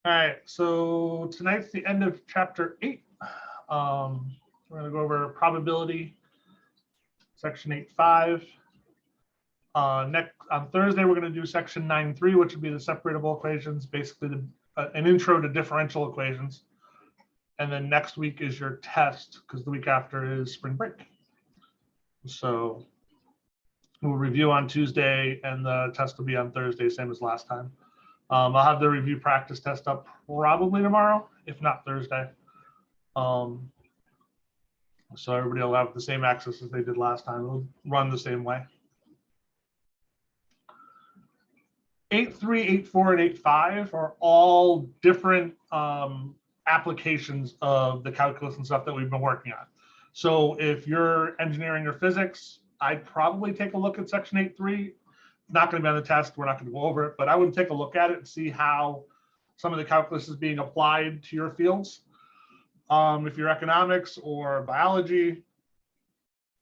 All right, so tonight's the end of chapter 8. We're going to go over probability, section 8.5. Next on Thursday, we're going to do section 9.3, which would be the separable equations, basically an intro to differential equations. And then next week is your test, because the week after is spring break. So we'll review on Tuesday, and the test will be on Thursday, same as last time. I'll have the review practice test up probably tomorrow, if not Thursday. So everybody will have the same access as they did last time. It'll run the same way. 8.3, 8.4, and 8.5 are all different applications of the calculus and stuff that we've been working on. So if you're engineering or physics, I'd probably take a look at section 8.3. Not going to be on the test. We're not going to go over it, but I would take a look at it and see how some of the calculus is being applied to your fields. If you're economics or biology,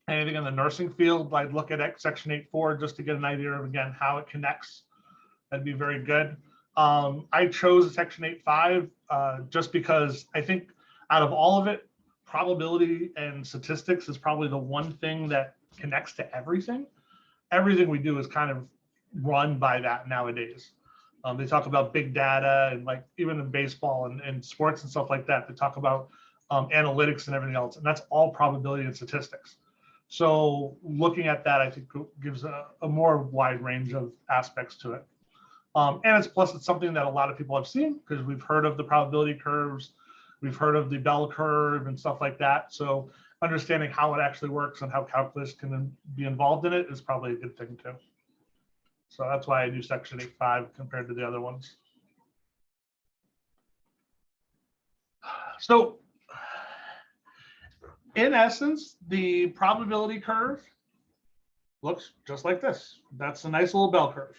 anything in the nursing field, I'd look at section 8.4 just to get an idea of, again, how it connects. That'd be very good. I chose section 8.5 just because I think out of all of it, probability and statistics is probably the one thing that connects to everything. Everything we do is kind of run by that nowadays. They talk about big data, and like even in baseball and sports and stuff like that, they talk about analytics and everything else, and that's all probability and statistics. So looking at that, I think gives a more wide range of aspects to it. And it's something that a lot of people have seen, because we've heard of the probability curves, we've heard of the bell curve and stuff like that. So understanding how it actually works and how calculus can be involved in it is probably a good thing too. So that's why I do section 8.5 compared to the other ones. So in essence, the probability curve looks just like this. That's a nice little bell curve.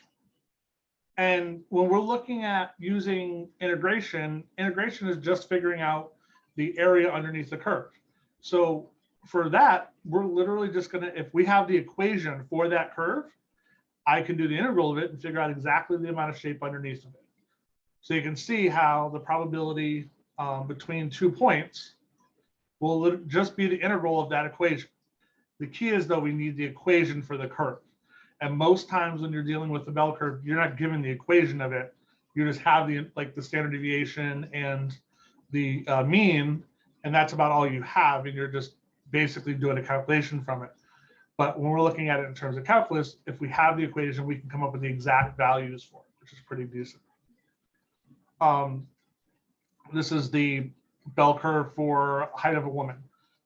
And when we're looking at using integration, integration is just figuring out the area underneath the curve. So for that, we're literally just going to, if we have the equation for that curve, I can do the integral of it and figure out exactly the amount of shape underneath of it. So you can see how the probability between 2 points will just be the integral of that equation. The key is, though, we need the equation for the curve. And most times when you're dealing with the bell curve, you're not given the equation of it. You just have the standard deviation and the mean, and that's about all you have. And you're just basically doing a calculation from it. But when we're looking at it in terms of calculus, if we have the equation, we can come up with the exact values for it, which is pretty decent. This is the bell curve for height of a woman,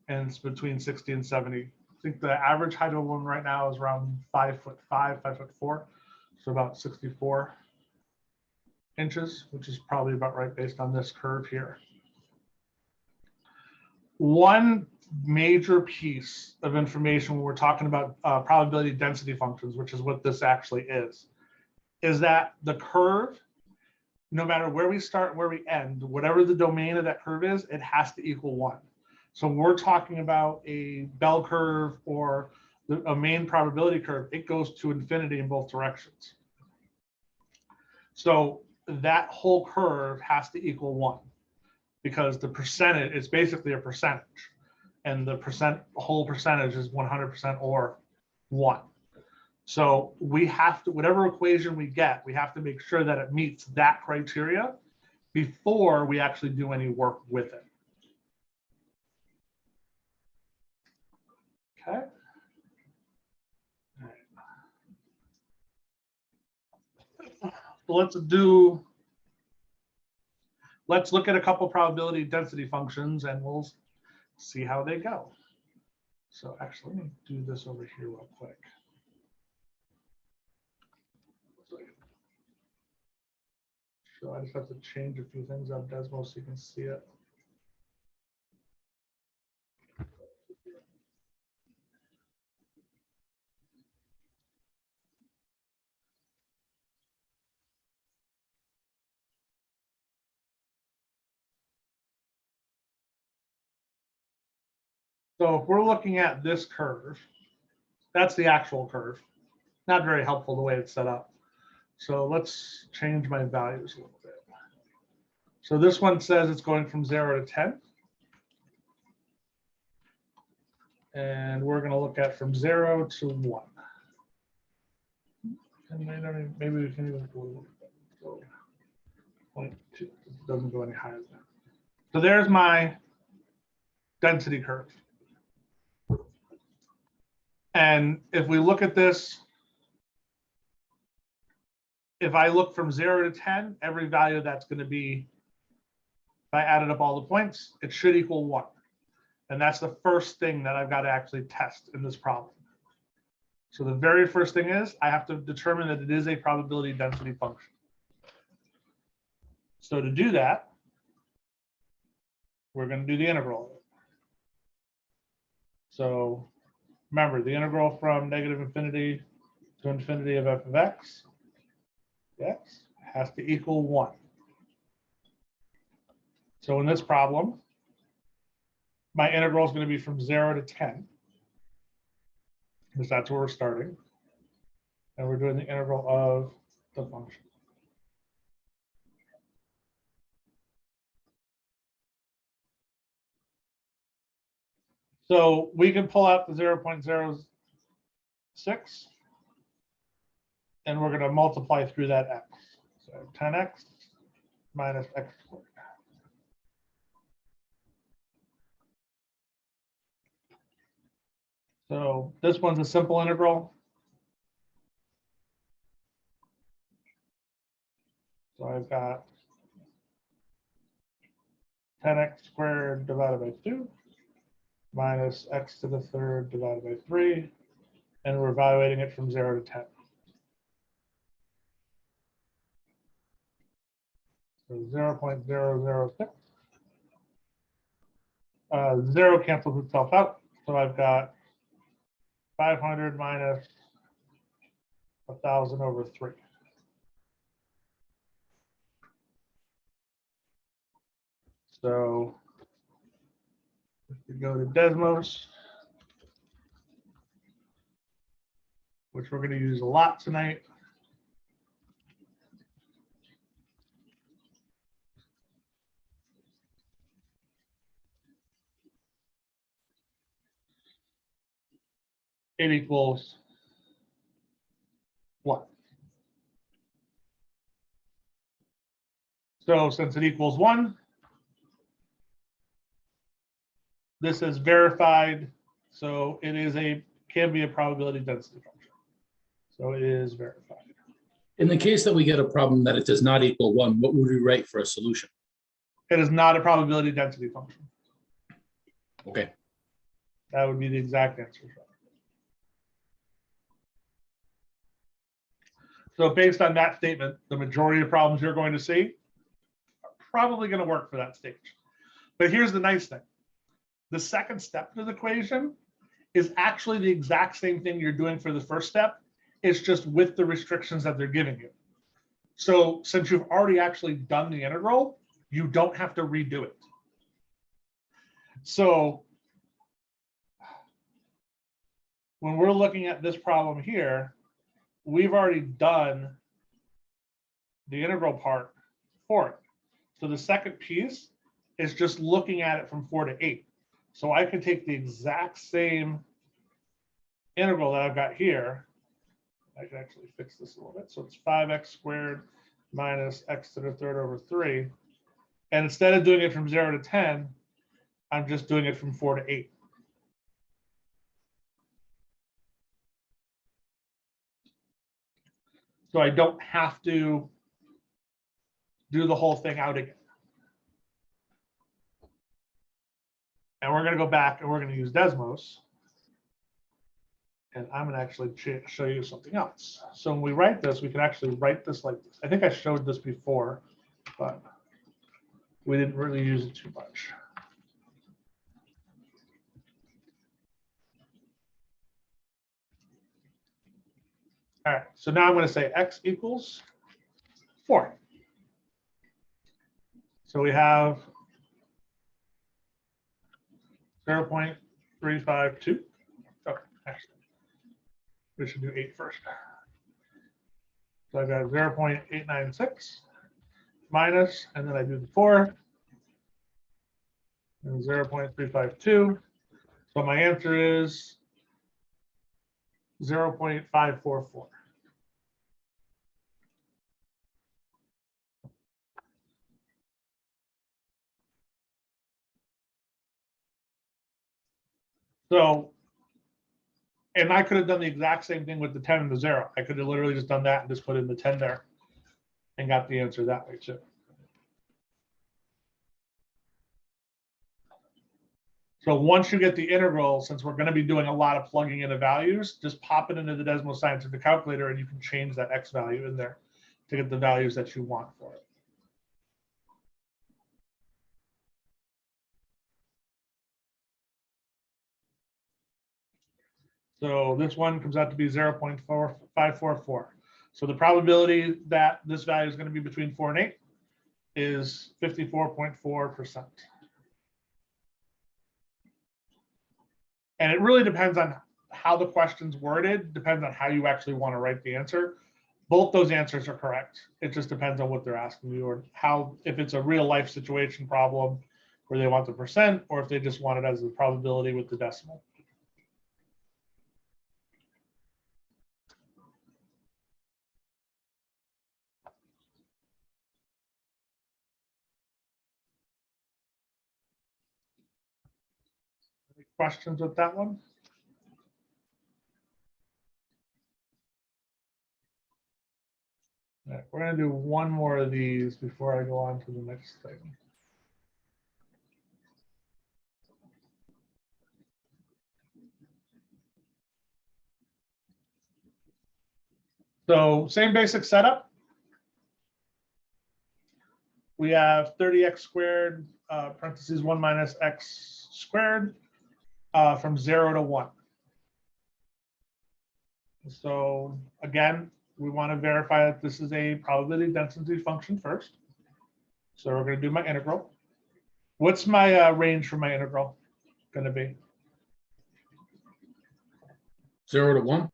and it's between 60 and 70. I think the average height of a woman right now is around 5'5", 5'4", so about 64 inches, which is probably about right based on this curve here. One major piece of information when we're talking about probability density functions, which is what this actually is that the curve, no matter where we start and where we end, whatever the domain of that curve is, it has to equal 1. So when we're talking about a bell curve or a main probability curve, it goes to infinity in both directions. So that whole curve has to equal 1, because the percentage is basically a percentage. And the whole percentage is 100% or 1. So we have to, whatever equation we get, we have to make sure that it meets that criteria before we actually do any work with it. Okay. So let's look at a couple probability density functions, and we'll see how they go. So actually, let me do this over here real quick. So I just have to change a few things on Desmo so you can see it. So if we're looking at this curve, that's the actual curve. Not very helpful the way it's set up. So let's change my values a little bit. So this one says it's going from 0 to 10. And we're going to look at from 0 to 1. And maybe we can even go 0.2. It doesn't go any higher than that. So there's my density curve. And if we look at this, if I look from 0 to 10, every value that's going to be, if I added up all the points, it should equal 1. And that's the first thing that I've got to actually test in this problem. So the very first thing is I have to determine that it is a probability density function. So to do that, we're going to do the integral of it. So remember, the integral from negative infinity to infinity of f of x has to equal 1. So in this problem, my integral is going to be from 0 to 10, because that's where we're starting. And we're doing the integral of the function. So we can pull out the 0.06, and we're going to multiply through that x. So 10x minus x squared. So this one's a simple integral. So I've got 10x squared divided by 2 minus x to the third divided by 3. And we're evaluating it from 0 to 10. So 0.006. 0 cancels itself out. So I've got 500 minus 1,000 over 3. So if we go to Desmos, which we're going to use a lot tonight. It equals what? So since it equals 1, this is verified. So it is can be a probability density function. So it is verified. In the case that we get a problem that it does not equal 1, what would we write for a solution? It is not a probability density function. Okay. That would be the exact answer. So based on that statement, the majority of problems you're going to see are probably going to work for that stage. But here's the nice thing. The second step to the equation is actually the exact same thing you're doing for the first step. It's just with the restrictions that they're giving you. So since you've already actually done the integral, you don't have to redo it. So when we're looking at this problem here, we've already done the integral part for it. So the second piece is just looking at it from 4 to 8. So I can take the exact same integral that I've got here. I can actually fix this a little bit. So it's 5x squared minus x to the third over 3. And instead of doing it from 0 to 10, I'm just doing it from 4 to 8. So I don't have to do the whole thing out again. And we're going to go back and we're going to use Desmos. And I'm going to actually show you something else. So when we write this, we can actually write this like this. I think I showed this before, but we didn't really use it too much. All right, so now I'm going to say x equals 4. So we have 0.352. Oh, actually, we should do 8 first. So I've got 0.896 minus, and then I do the 4, and 0.352. So my answer is 0.544. So, and I could have done the exact same thing with the 10 and the 0. I could have literally just done that and just put in the 10 there and got the answer that way too. So once you get the integral, since we're going to be doing a lot of plugging into values, just pop it into the Desmos Scientific Calculator and you can change that X value in there to get the values that you want for it. So this one comes out to be 0.4544. So the probability that this value is going to be between 4 and 8 is 54.4%. And it really depends on how the question's worded, depends on how you actually want to write the answer. Both those answers are correct. It just depends on what they're asking you or how, if it's a real life situation problem where they want the percent, or if they just want it as a probability with the decimal. Any questions with that one? All right, we're going to do one more of these before I go on to the next thing. So same basic setup. We have 30x squared, parentheses 1 minus x squared from 0 to 1. So again, we want to verify that this is a probability density function first. So we're going to do my integral. What's my range for my integral going to be? 0 to 1.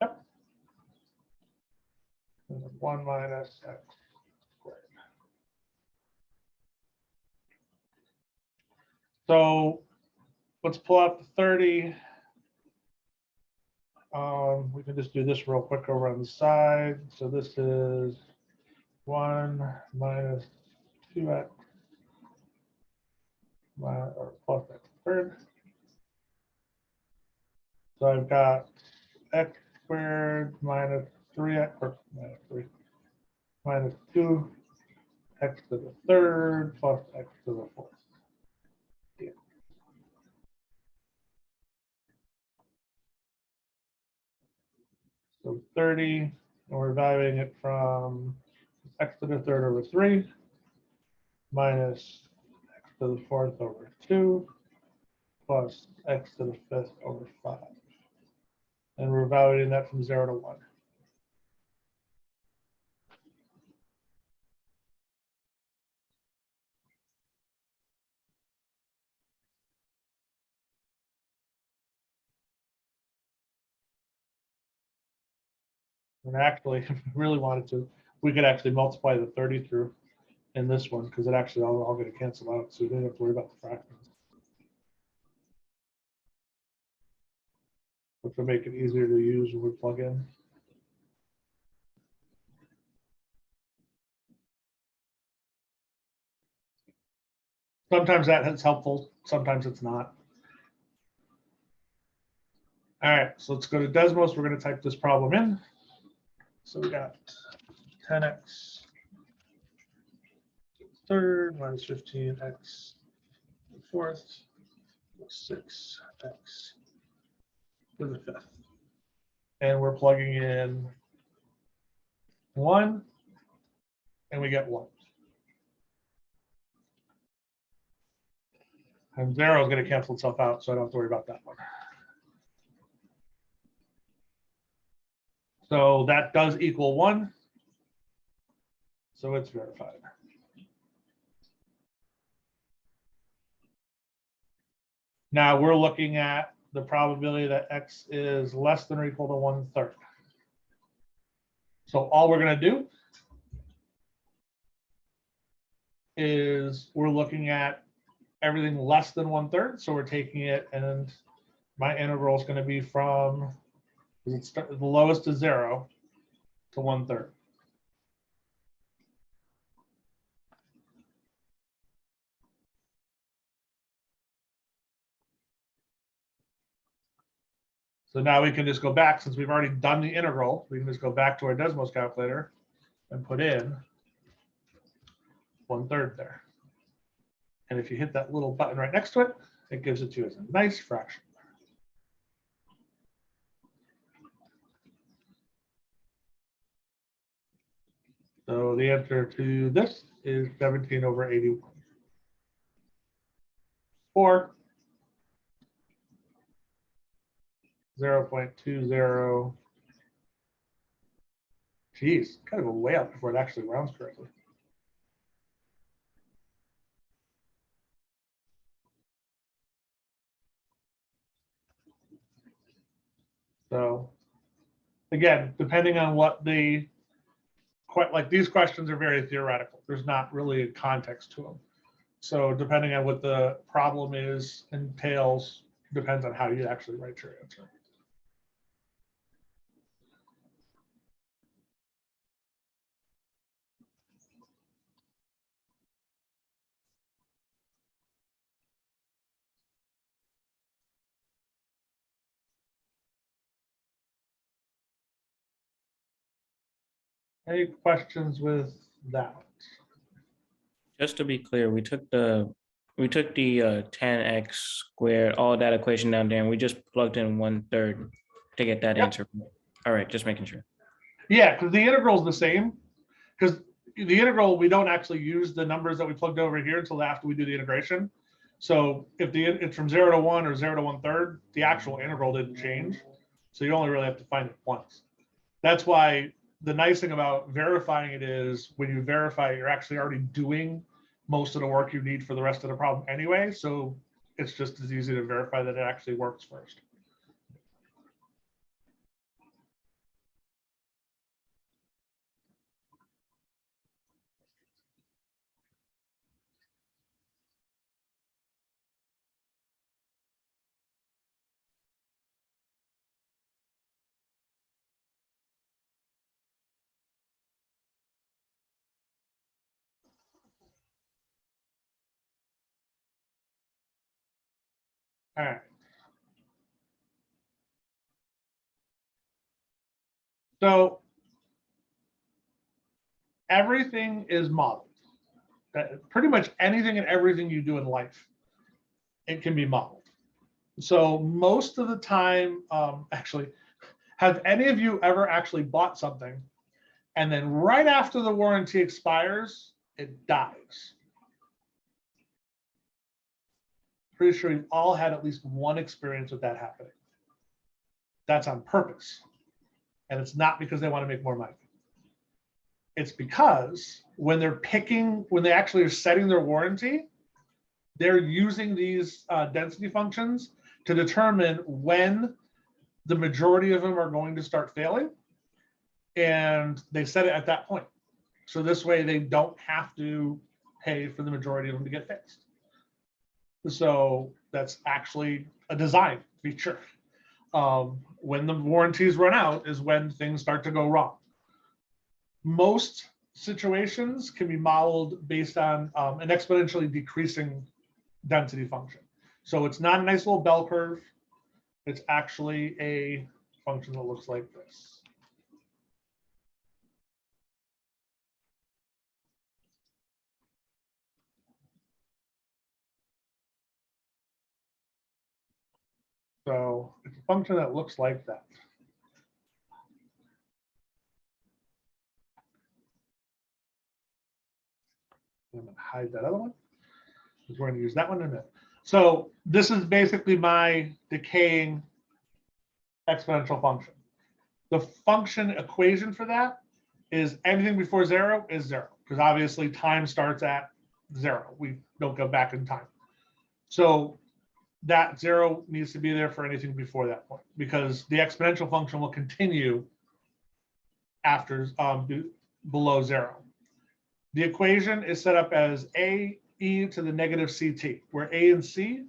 Yep. 1 minus x squared. So let's pull out the 30. We can just do this real quick over on the side. So this is 1 minus 2x or plus x squared. So I've got x squared minus 3x or minus 3 minus 2 x to the third plus x to the fourth. Yeah. So 30, and we're evaluating it from x to the third over 3 minus x to the fourth over 2 plus x to the fifth over 5. And we're evaluating that from 0 to 1. And actually, if we really wanted to, we could actually multiply the 30 through in this one because it actually all going to cancel out. So we don't have to worry about the fractions, which will make it easier to use when we plug in. Sometimes that is helpful. Sometimes it's not. All right, so let's go to Desmos. We're going to type this problem in. So we got 10x third minus 15x fourth plus 6x to the fifth. And we're plugging in 1, and we get 1. And 0 is going to cancel itself out, so I don't have to worry about that one. So that does equal 1. So it's verified. Now we're looking at the probability that x is less than or equal to 1/3. So all we're going to do is we're looking at everything less than 1/3. So we're taking it, and my integral is going to be from, the lowest is 0 to 1/3. So now we can just go back, since we've already done the integral, we can just go back to our Desmos calculator and put in 1/3 there. And if you hit that little button right next to it, it gives it to you as a nice fraction. So the answer to this is 17/81. Or 0.20. Geez, kind of go way up before it actually rounds correctly. So again, depending on what the, like these questions are very theoretical. There's not really a context to them. So depending on what the problem is, entails, depends on how you actually write your answer. Any questions with that? Just to be clear, we took the 10x squared, all that equation down there, and we just plugged in 1/3 to get that Yep. answer. All right, just making sure. Yeah, because the integral is the same. Because the integral, we don't actually use the numbers that we plugged over here until after we do the integration. So if it's from 0 to 1 or 0 to 1/3, the actual integral didn't change. So you only really have to find it once. That's why the nice thing about verifying it is when you verify it, you're actually already doing most of the work you need for the rest of the problem anyway. So it's just as easy to verify that it actually works first. All right. So everything is modeled. Pretty much anything and everything you do in life, it can be modeled. So most of the time, actually, have any of you ever actually bought something and then right after the warranty expires, it dies? Pretty sure you've all had at least one experience with that happening. That's on purpose. And it's not because they want to make more money. It's because when they actually are setting their warranty, they're using these density functions to determine when the majority of them are going to start failing. And they set it at that point. So this way they don't have to pay for the majority of them to get fixed. So that's actually a design feature. When the warranties run out is when things start to go wrong. Most situations can be modeled based on an exponentially decreasing density function. So it's not a nice little bell curve. It's actually a function that looks like this. So it's a function that looks like that. I'm going to hide that other one because we're going to use that one in a minute. So this is basically my decaying exponential function. The function equation for that is anything before 0 is 0, because obviously time starts at 0. We don't go back in time. So that 0 needs to be there for anything before that point, because the exponential function will continue after below 0. The equation is set up as a e to the negative ct, where a and c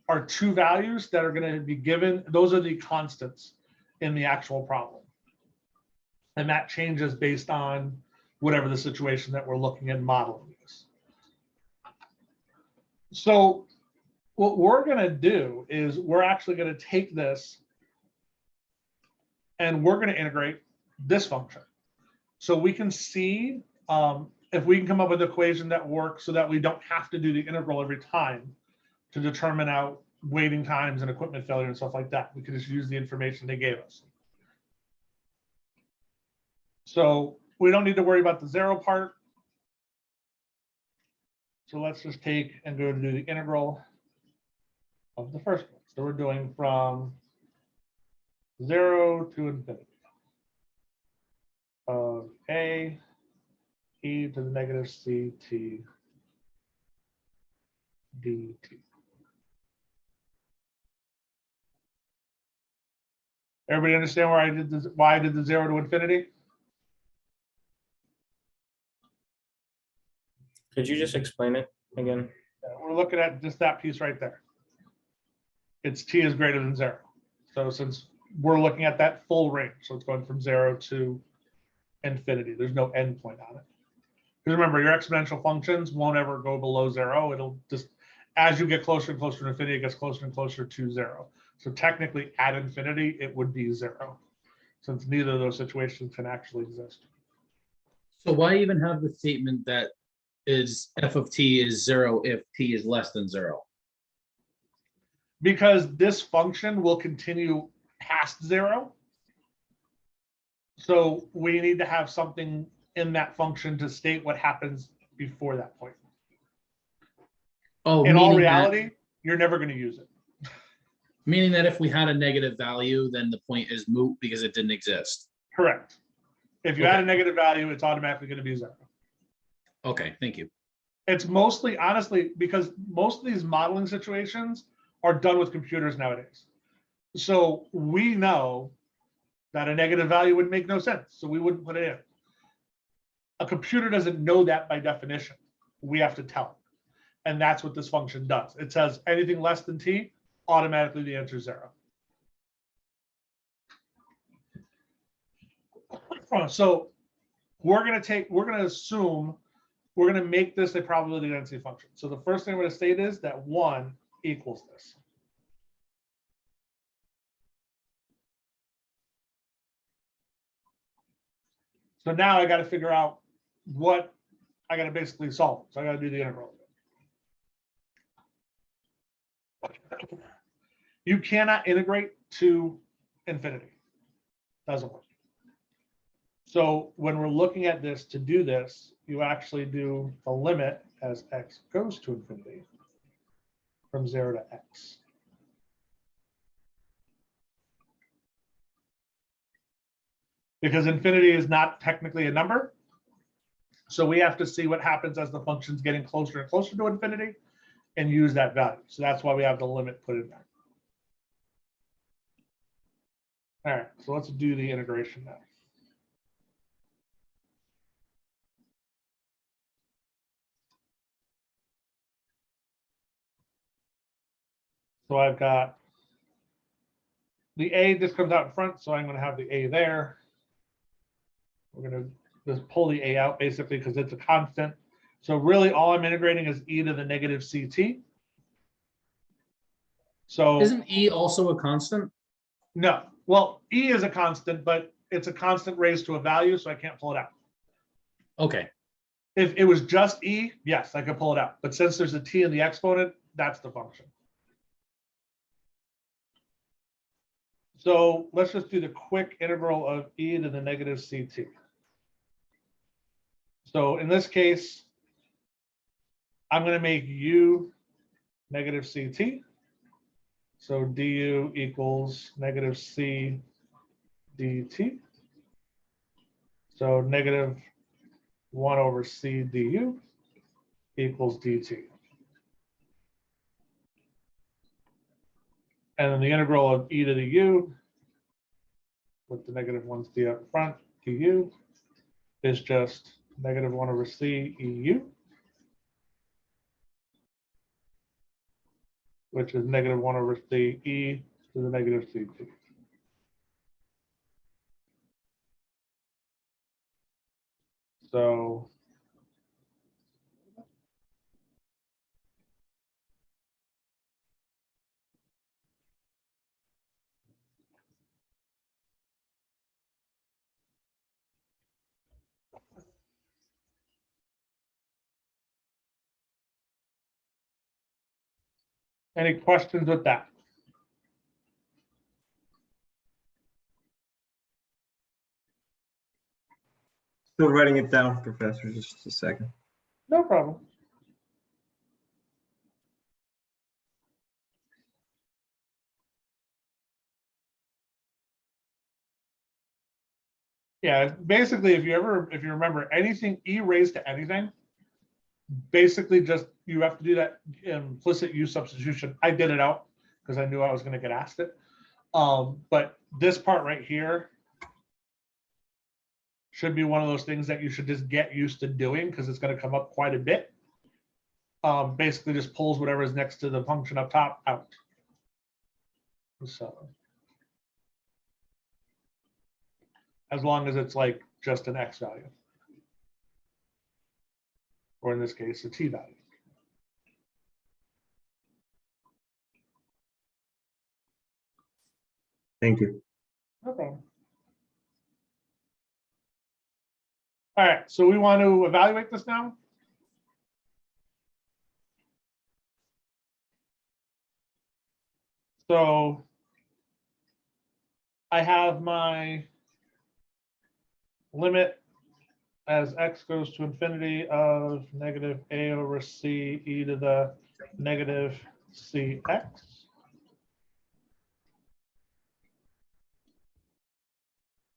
are two values that are going to be given. Those are the constants in the actual problem. And that changes based on whatever the situation that we're looking at modeling is. So what we're going to do is we're actually going to take this and we're going to integrate this function. So we can see if we can come up with an equation that works so that we don't have to do the integral every time to determine out waiting times and equipment failure and stuff like that. We can just use the information they gave us. So we don't need to worry about the zero part. So let's just take and go to do the integral of the first one. So we're doing from 0 to infinity of a e to the negative ct dt. Everybody understand where I did this, why I did the 0 to infinity? Could you just explain it again? We're looking at just that piece right there. It's t is greater than 0. So since we're looking at that full range, so it's going from 0 to infinity. There's no end point on it. Because remember, your exponential functions won't ever go below 0. It'll just, as you get closer and closer to infinity, it gets closer and closer to 0. So technically at infinity, it would be 0, since neither of those situations can actually exist. So why even have the statement that is f of t is 0 if t is less than 0? Because this function will continue past 0. So we need to have something in that function to state what happens before that point. Oh, In all meaning reality, you're never going to use it. meaning that if we had a negative value, then the point is moot because it didn't exist. Correct. If you Okay. add a negative value, it's automatically going to be 0. Okay, thank you. It's mostly, honestly, because most of these modeling situations are done with computers nowadays. So we know that a negative value would make no sense. So we wouldn't put it in. A computer doesn't know that by definition. We have to tell it. And that's what this function does. It says anything less than t, automatically the answer is 0. So we're going to assume, we're going to make this a probability density function. So the first thing I'm going to state is that 1 equals this. So now I got to figure out what I got to basically solve. So I got to do the integral. You cannot integrate to infinity. Doesn't work. So when we're looking at this, to do this, you actually do the limit as x goes to infinity from 0 to x. Because infinity is not technically a number. So we have to see what happens as the function's getting closer and closer to infinity and use that value. So that's why we have the limit put in there. All right, so let's do the integration now. So I've got the a just comes out in front, so I'm going to have the a there. We're going to just pull the a out basically because it's a constant. So really all I'm integrating is e to the negative ct. So Isn't e also a constant? no, well, e is a constant, but it's a constant raised to a value, so I can't pull it out. Okay, If it was just e, yes, I could pull it out. But since there's a t in the exponent, that's the function. So let's just do the quick integral of e to the negative ct. So in this case, I'm going to make u negative ct. So du equals negative c dt. So negative 1 over c du equals dt. And then the integral of e to the u, with the negative 1's d up front, du, is just -1 over C EU, which is -1 over C E to the negative CT. So any questions with that? Still writing it down, Professor, just a second. No problem. Yeah, basically, if you remember anything E raised to anything, basically just you have to do that implicit use substitution. I did it out because I knew I was going to get asked it. But this part right here should be one of those things that you should just get used to doing because it's going to come up quite a bit. Basically just pulls whatever is next to the function up top out. So as long as it's like just an X value, or in this case, a T value. Thank you. No problem. All right, so we want to evaluate this now. So I have my limit as x goes to infinity of -a over c e to the negative cx.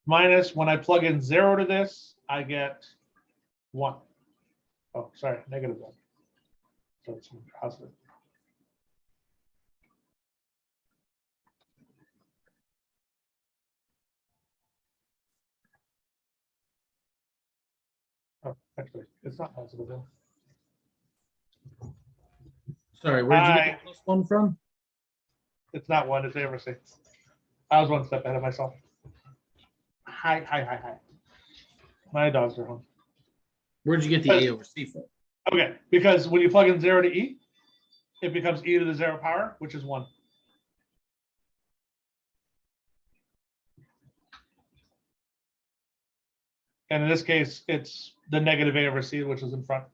Minus, when I plug in 0 to this, I get 1. Oh, sorry, -1. So it's positive. Oh, actually, it's not positive then. Sorry, where did you Hi. get the +1 from? It's not 1, it's A over C. I was one step ahead of myself. Hi. My dogs are home. Where'd you get the A over C from? Okay, because when you plug in 0 to E, it becomes e to the 0 power, which is 1. And in this case, it's the -a over c, which is in front.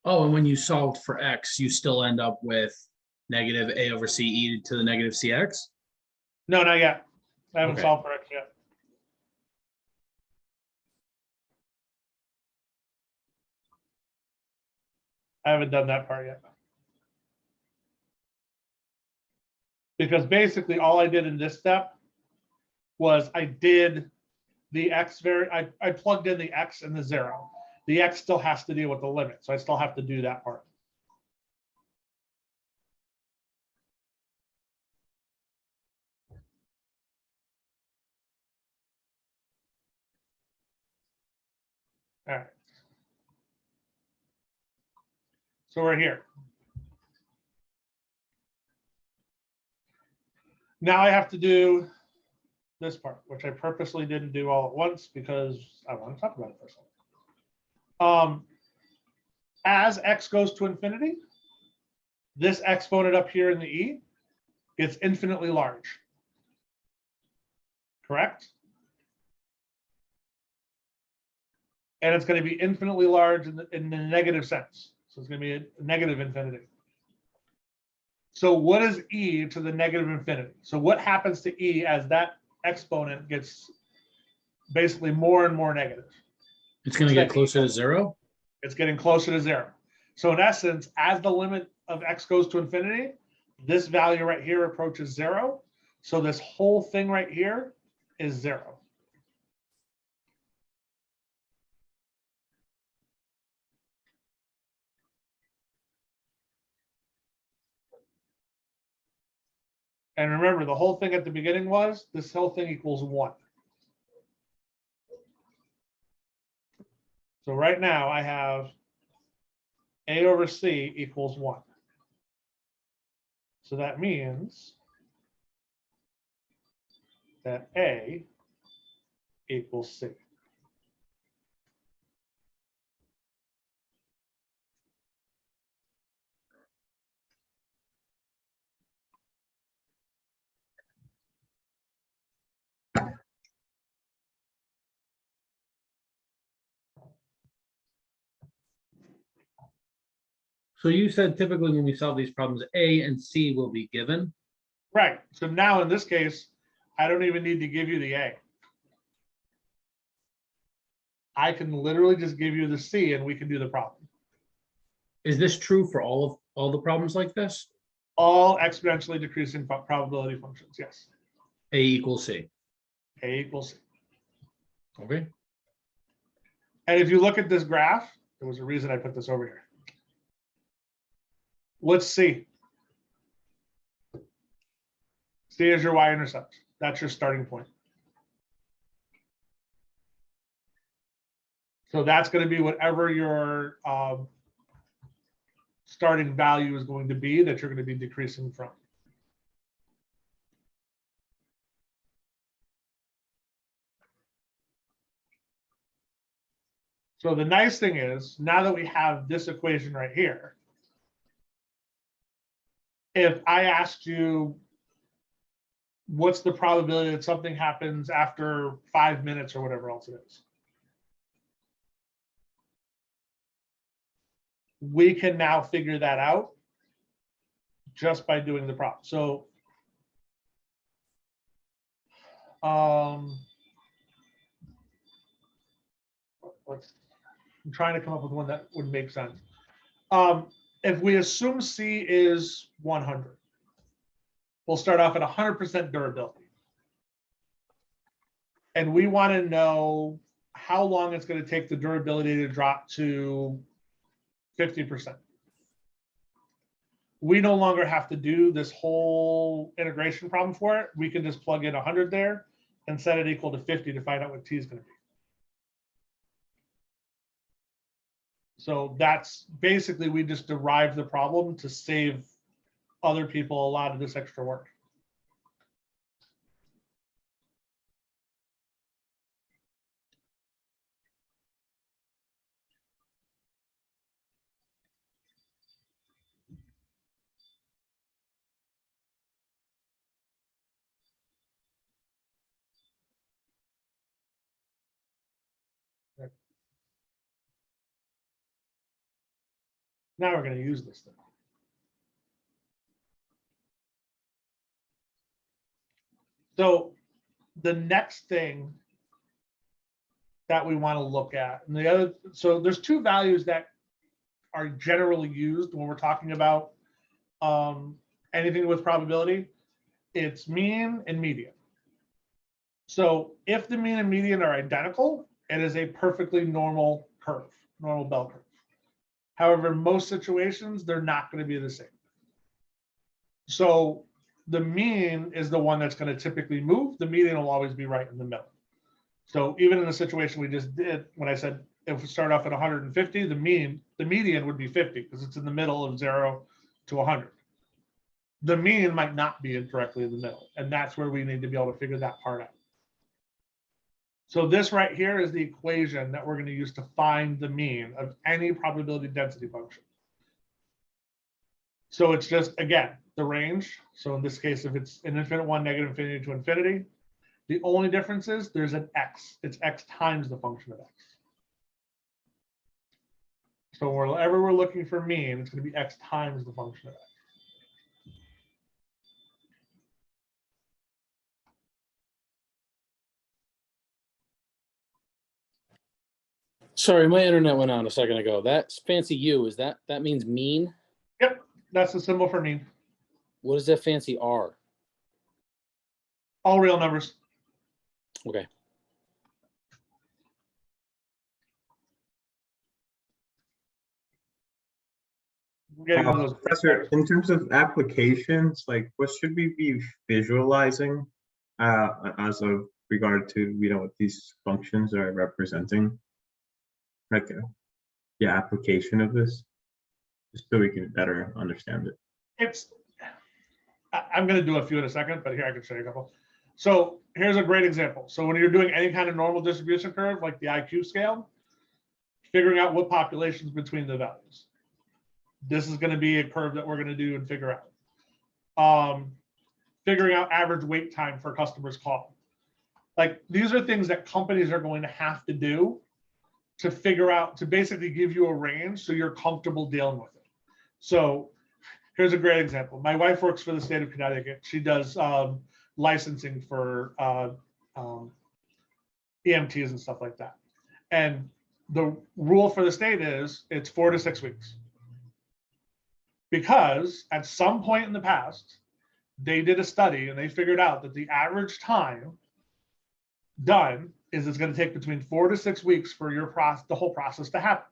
Oh, and when you solved for X, you still end up with -a over C e to the negative CX? No, not yet. I haven't Okay. solved for x yet. I haven't done that part yet. Because basically all I did in this step was I did the x I plugged in the x and the 0. The x still has to deal with the limit, so I still have to do that part. All right. So we're here. Now I have to do this part, which I purposely didn't do all at once because I want to talk about it for a second. As x goes to infinity, this exponent up here in the e gets infinitely large. Correct? And it's going to be infinitely large in the negative sense. So it's going to be a negative infinity. So what is e to the negative infinity? So what happens to e as that exponent gets basically more and more negative? It's going to get closer to 0? It's getting closer to 0. So in essence, as the limit of x goes to infinity, this value right here approaches 0. So this whole thing right here is 0. And remember, the whole thing at the beginning was this whole thing equals 1. So right now I have A over C equals 1. So that means that A equals C. So you said typically when we solve these problems, A and C will be given. Right. So now in this case, I don't even need to give you the A. I can literally just give you the C and we can do the problem. Is this true for all the problems like this? All exponentially decreasing probability functions. Yes. A equals C. A equals C. Okay. And if you look at this graph, there was a reason I put this over here. Let's see. C is your y-intercept. That's your starting point. So that's going to be whatever your starting value is going to be that you're going to be decreasing from. So the nice thing is, now that we have this equation right here, if I asked you, what's the probability that something happens after 5 minutes or whatever else it is, we can now figure that out just by doing the problem. So I'm trying to come up with one that would make sense. If we assume C is 100, we'll start off at 100% durability. And we want to know how long it's going to take the durability to drop to 50%. We no longer have to do this whole integration problem for it. We can just plug in 100 there and set it equal to 50 to find out what T is going to be. So that's basically, we just derived the problem to save other people a lot of this extra work. Now we're going to use this thing. So the next thing that we want to look at, and the other, so there's two values that are generally used when we're talking about anything with probability. It's mean and median. So if the mean and median are identical, it is a perfectly normal curve, normal bell curve. However, in most situations, they're not going to be the same. So the mean is the one that's going to typically move. The median will always be right in the middle. So even in the situation we just did, when I said if we start off at 150, the median would be 50 because it's in the middle of 0 to 100. The mean might not be directly in the middle, and that's where we need to be able to figure that part out. So this right here is the equation that we're going to use to find the mean of any probability density function. So it's just, again, the range. So in this case, if it's an infinite one, negative infinity to infinity, the only difference is there's an x. It's x times the function of x. So wherever we're looking for mean, it's going to be x times the function of x. Sorry, my internet went out a second ago. That's fancy U. Is that means mean? Yep, that's the symbol for mean. What is that fancy R? All real numbers. Okay. We're getting into those. Professor, in terms of applications, like what should we be visualizing as of regard to, what these functions are representing? Like, yeah, application of this, just so we can better understand it. It's, I'm going to do a few in a second, but here I can show you a couple. So here's a great example. So when you're doing any kind of normal distribution curve, like the IQ scale, figuring out what populations between the values. This is going to be a curve that we're going to do and figure out. Figuring out average wait time for customers' call. Like these are things that companies are going to have to do to figure out, to basically give you a range so you're comfortable dealing with it. So here's a great example. My wife works for the state of Connecticut. She does licensing for EMTs and stuff like that. And the rule for the state is it's 4 to 6 weeks. Because at some point in the past, they did a study and they figured out that the average time done is it's going to take between 4 to 6 weeks for your the whole process to happen.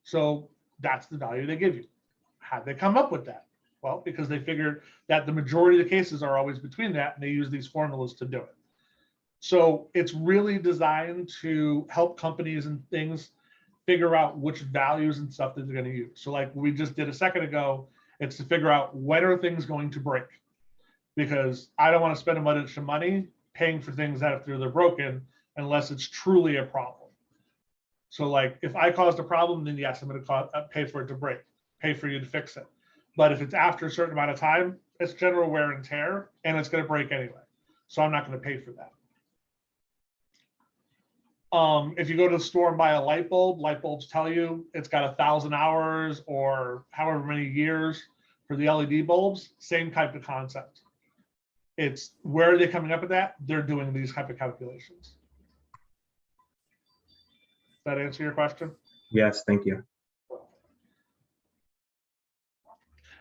So that's the value they give you. How'd they come up with that? Well, because they figured that the majority of the cases are always between that, and they use these formulas to do it. So it's really designed to help companies and things figure out which values and stuff that they're going to use. So like we just did a second ago, it's to figure out when are things going to break, because I don't want to spend a bunch of money paying for things that if they're broken, unless it's truly a problem. So like if I caused a problem, then yes, I'm going to pay for it to break, pay for you to fix it. But if it's after a certain amount of time, it's general wear and tear, and it's going to break anyway. So I'm not going to pay for that. If you go to the store and buy a light bulbs tell you it's got 1,000 hours or however many years for the LED bulbs, same type of concept. It's where are they coming up with that? They're doing these type of calculations. Does that answer your question? Yes, thank you.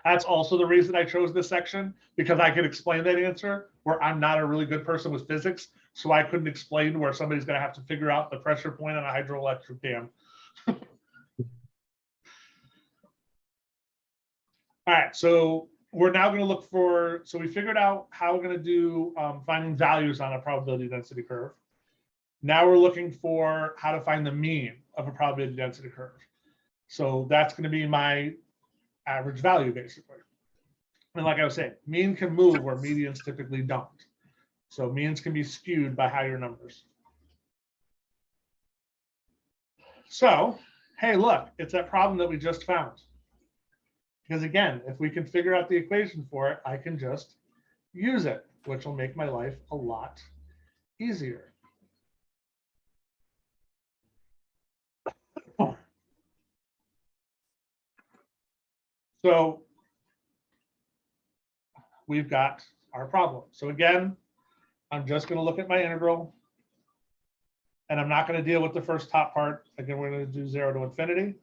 That's also the reason I chose this section, because I could explain that answer where I'm not a really good person with physics. So I couldn't explain where somebody's going to have to figure out the pressure point on a hydroelectric dam. All right, so we're now going to look for, so we figured out how we're going to do finding values on a probability density curve. Now we're looking for how to find the mean of a probability density curve. So that's going to be my average value, basically. And like I was saying, mean can move where medians typically don't. So means can be skewed by higher numbers. So, hey, look, it's that problem that we just found. Because again, if we can figure out the equation for it, I can just use it, which will make my life a lot easier. So we've got our problem. So again, I'm just going to look at my integral, and I'm not going to deal with the first top part. Again, we're going to do 0 to infinity.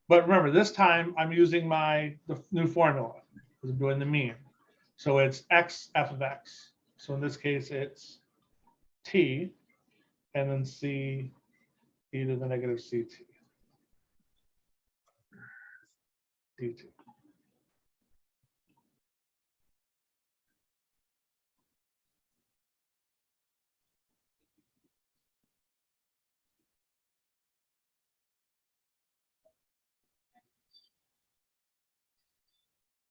But remember, this time I'm using the new formula because I'm doing the mean. So it's x f of x. So in this case, it's t, and then c e to the negative ct dt.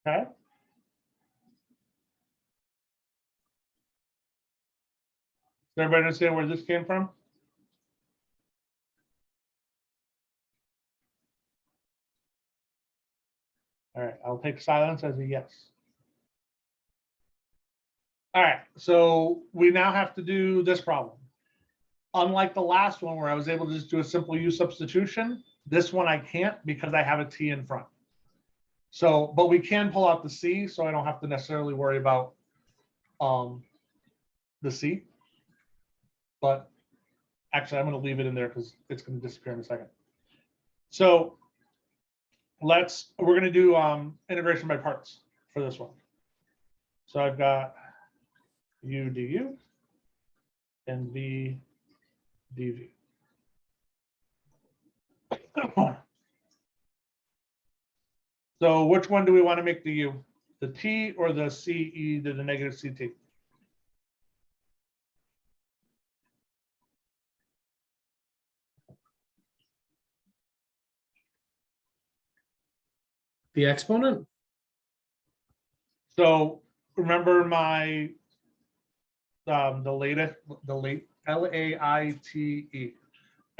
Okay. Does everybody understand where this came from? All right, I'll take silence as a yes. All right, so we now have to do this problem. Unlike the last one where I was able to just do a simple U substitution, this one I can't because I have a T in front. So, but we can pull out the C, so I don't have to necessarily worry about the C. But actually, I'm going to leave it in there because it's going to disappear in a second. So we're going to do integration by parts for this one. So I've got U du and V dv. So which one do we want to make the U? The T or the CE to the negative CT? The exponent? So remember my, the late LAITE.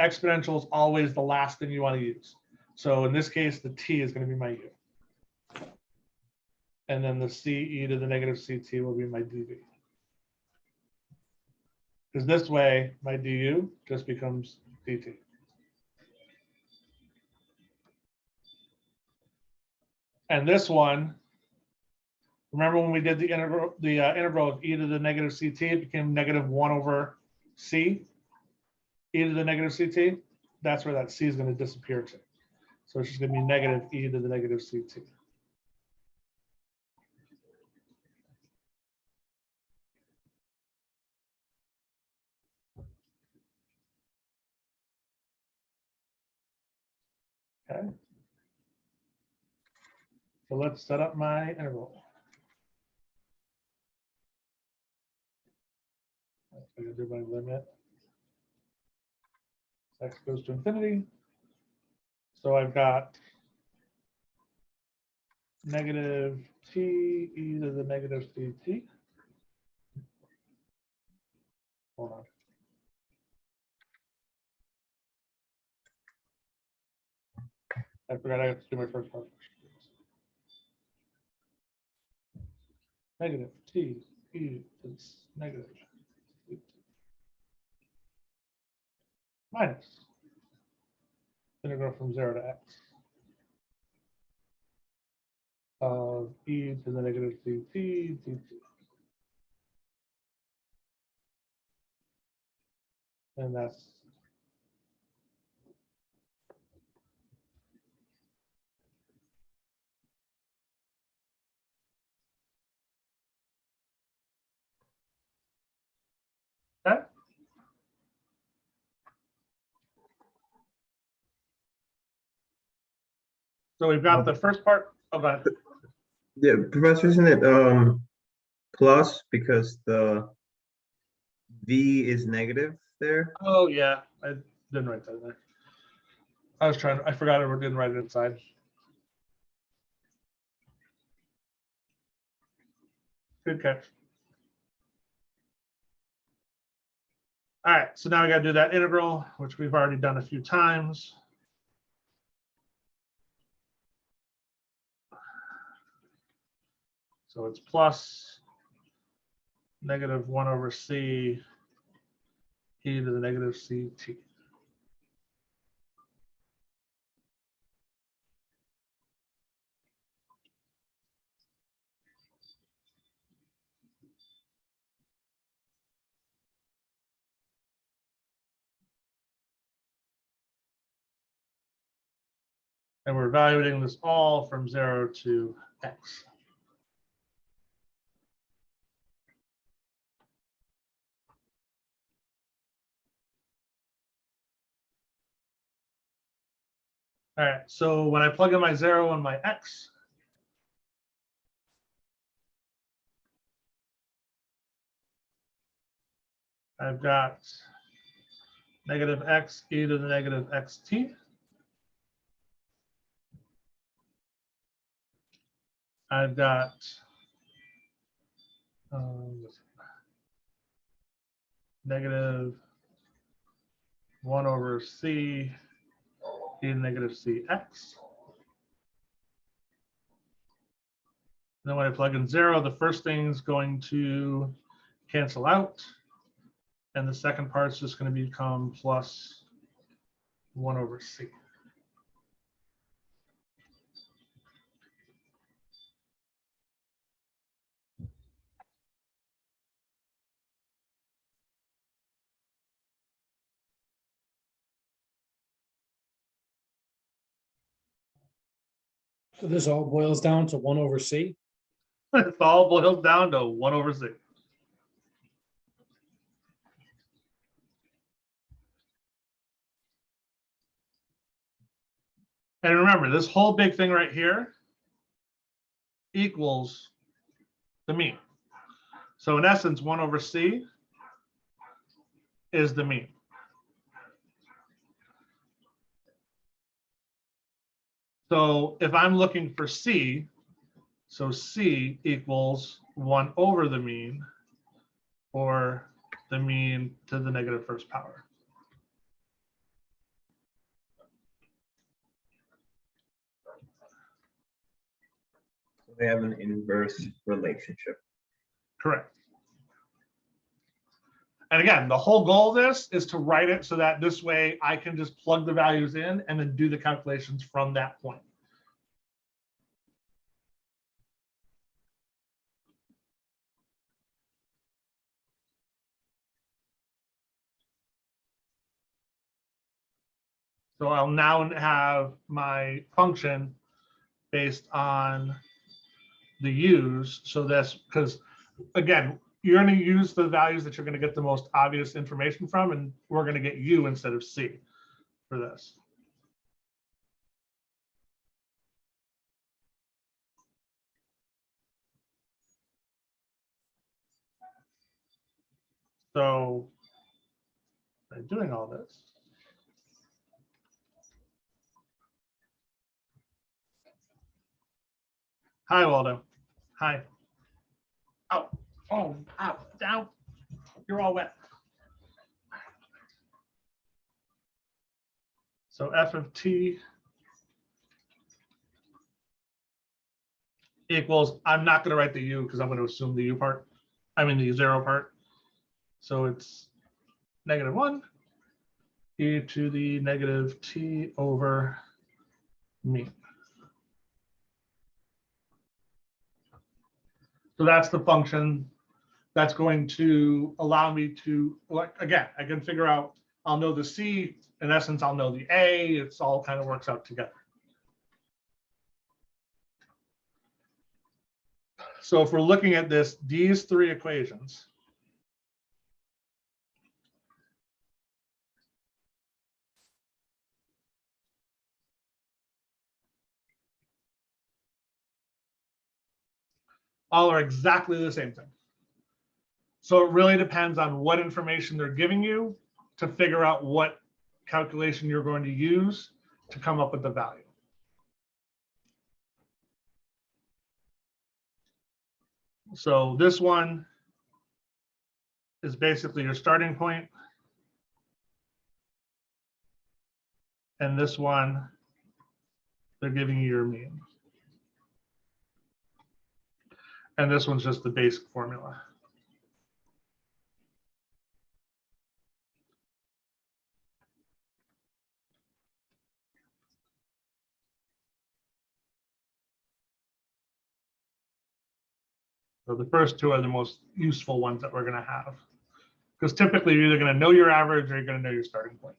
Exponential is always the last thing you want to use. So in this case, the T is going to be my U. And then the CE to the negative CT will be my dV. Because this way, my du just becomes dt. And this one, remember when we did the integral of e to the negative ct, it became -1 over c, e to the negative ct. That's where that c is going to disappear to. So it's just going to be negative e to the negative ct. Okay. So let's set up my interval. I'm going to do my limit. X goes to infinity. So I've got negative t e to the negative ct. Hold on. I forgot I have to do my first part. Negative t e is negative ct minus integral from 0 to x of e to the negative ct dt. And that's okay. So we've got the first part of that. Yeah, Professor, isn't it plus because the V is negative there? Oh yeah, I didn't write that in there. I forgot I didn't write it inside. Good catch. All right, so now we got to do that integral, which we've already done a few times. So it's plus -1 over c e to the negative ct. And we're evaluating this all from 0 to x. All right, so when I plug in my 0 and my x, I've got negative x e to the negative xt. I've got -1 over c e to the negative cx. Then when I plug in 0, the first thing is going to cancel out. And the second part is just going to become plus 1 over c. So this all boils down to 1 over c? It all boils down to 1 over c. And remember, this whole big thing right here equals the mean. So in essence, 1 over C is the mean. So if I'm looking for C, so C equals 1 over the mean, or the mean to the negative first power. They have an inverse relationship. Correct. And again, the whole goal of this is to write it so that this way I can just plug the values in and then do the calculations from that point. So I'll now have my function based on the u's. So that's because, again, you're going to use the values that you're going to get the most obvious information from, and we're going to get u instead of c for this. So by doing all this, hi, Waldo. Hi. Oh, oh, ow, down. You're all wet. So f of t equals, I'm not going to write the u because I'm going to assume the u part. I mean the 0 part. So it's -1 e to the negative t over mean. So that's the function that's going to allow me to, like, again, I can figure out, I'll know the C, in essence, I'll know the A, it's all kind of works out together. So if we're looking at this, these three equations, all are exactly the same thing. So it really depends on what information they're giving you to figure out what calculation you're going to use to come up with the value. So this one is basically your starting point. And this one, they're giving you your mean. And this one's just the basic formula. So the first two are the most useful ones that we're going to have. Because typically you're either going to know your average or you're going to know your starting point.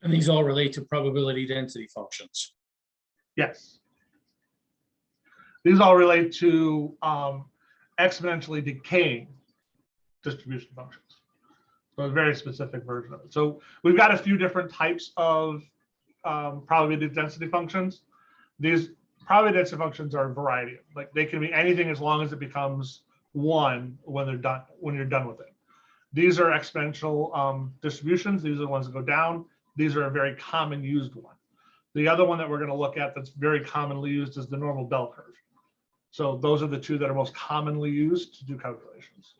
And these all relate to probability density functions. Yes. These all relate to exponentially decaying distribution functions. So a very specific version of it. So we've got a few different types of probability density functions. These probability density functions are a variety. Like they can be anything as long as it becomes 1 when they're done, when you're done with it. These are exponential distributions. These are the ones that go down. These are a very common used one. The other one that we're going to look at that's very commonly used is the normal bell curve. So those are the two that are most commonly used to do calculations.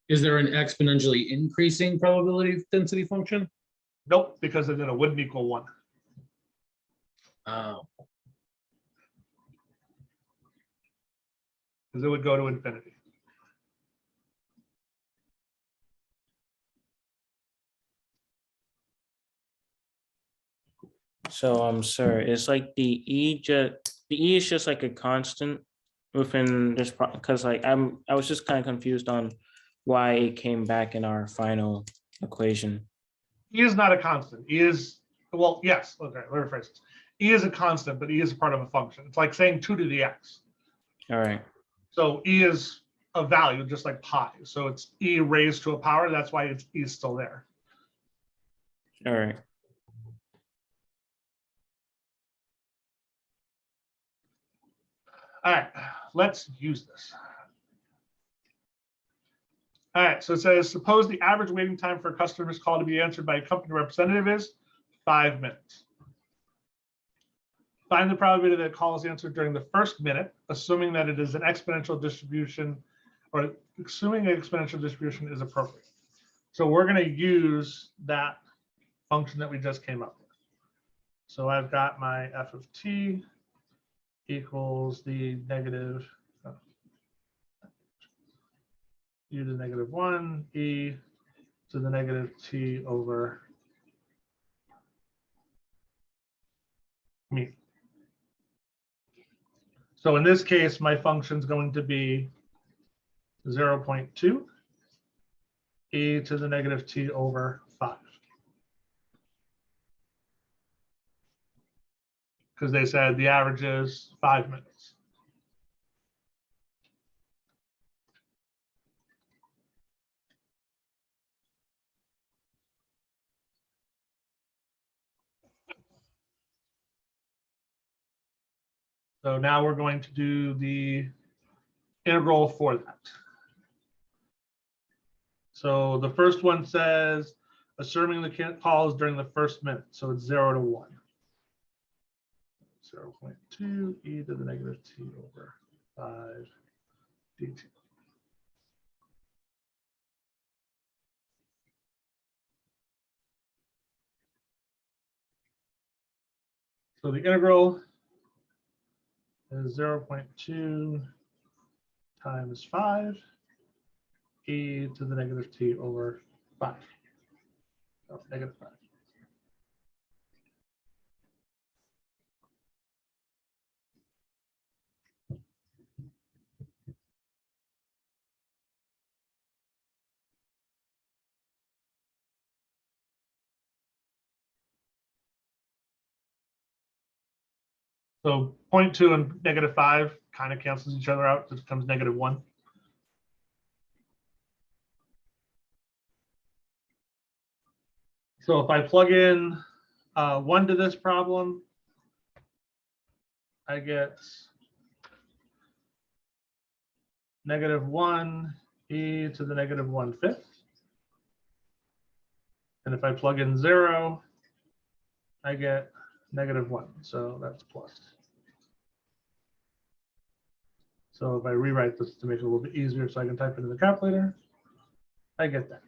Is there an exponentially increasing probability density function? Nope, because then it wouldn't equal 1. Oh, Because it would go to infinity. So sir, it's like the E is just like a constant within this because like I was just kind of confused on why it came back in our final equation. E is not a constant. E is, well, yes, okay, let me rephrase this. E is a constant, but E is a part of a function. It's like saying 2 to the x. All right. So E is a value, just like pi. So it's e raised to a power. That's why it's e still there. All right. All right, let's use this. All right, so it says, suppose the average waiting time for a customer's call to be answered by a company representative is 5 minutes. Find the probability that a call is answered during the first minute, assuming that it is an exponential distribution, or assuming an exponential distribution is appropriate. So we're going to use that function that we just came up with. So I've got my f of t equals the negative e to the negative 1, e to the negative t over me. So in this case, my function is going to be 0.2 e to the negative t over 5. Because they said the average is 5 minutes. So now we're going to do the integral for that. So the first one says, assuming the call is during the first minute. So it's 0 to 1. 0.2 e to the negative t over 5 dt. So the integral is 0.2 times 5 e to the negative t over 5. Oh, negative 5. So 0.2 and negative 5 kind of cancels each other out. It becomes negative 1. So if I plug in 1 to this problem, I get negative 1 e to the negative 1/5. And if I plug in 0, I get negative 1. So that's plus. So if I rewrite this to make it a little bit easier so I can type it in the calculator, I get that.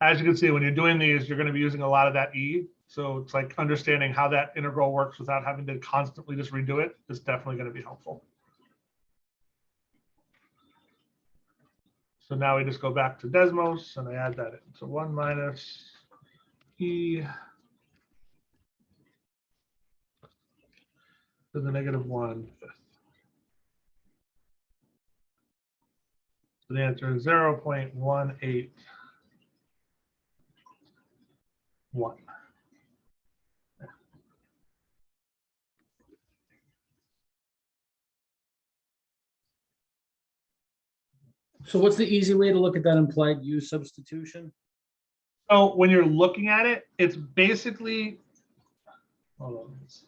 As you can see, when you're doing these, you're going to be using a lot of that e. So it's like understanding how that integral works without having to constantly just redo it is definitely going to be helpful. So now we just go back to Desmos and I add that in. So 1 minus e to the negative 1/5. So the answer is 0.181. So what's the easy way to look at that implied use substitution? So when you're looking at it, it's basically, hold on, let's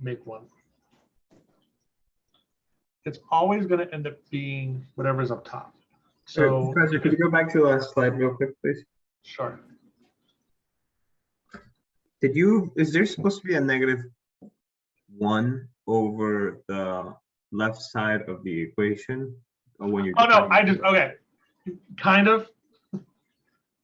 make one. It's always going to end up being whatever's up top. So Professor, could you go back to the last slide real quick, please? sure. Is there supposed to be a negative 1 over the left side of the equation? Or when you're Oh no, I just, okay, kind of.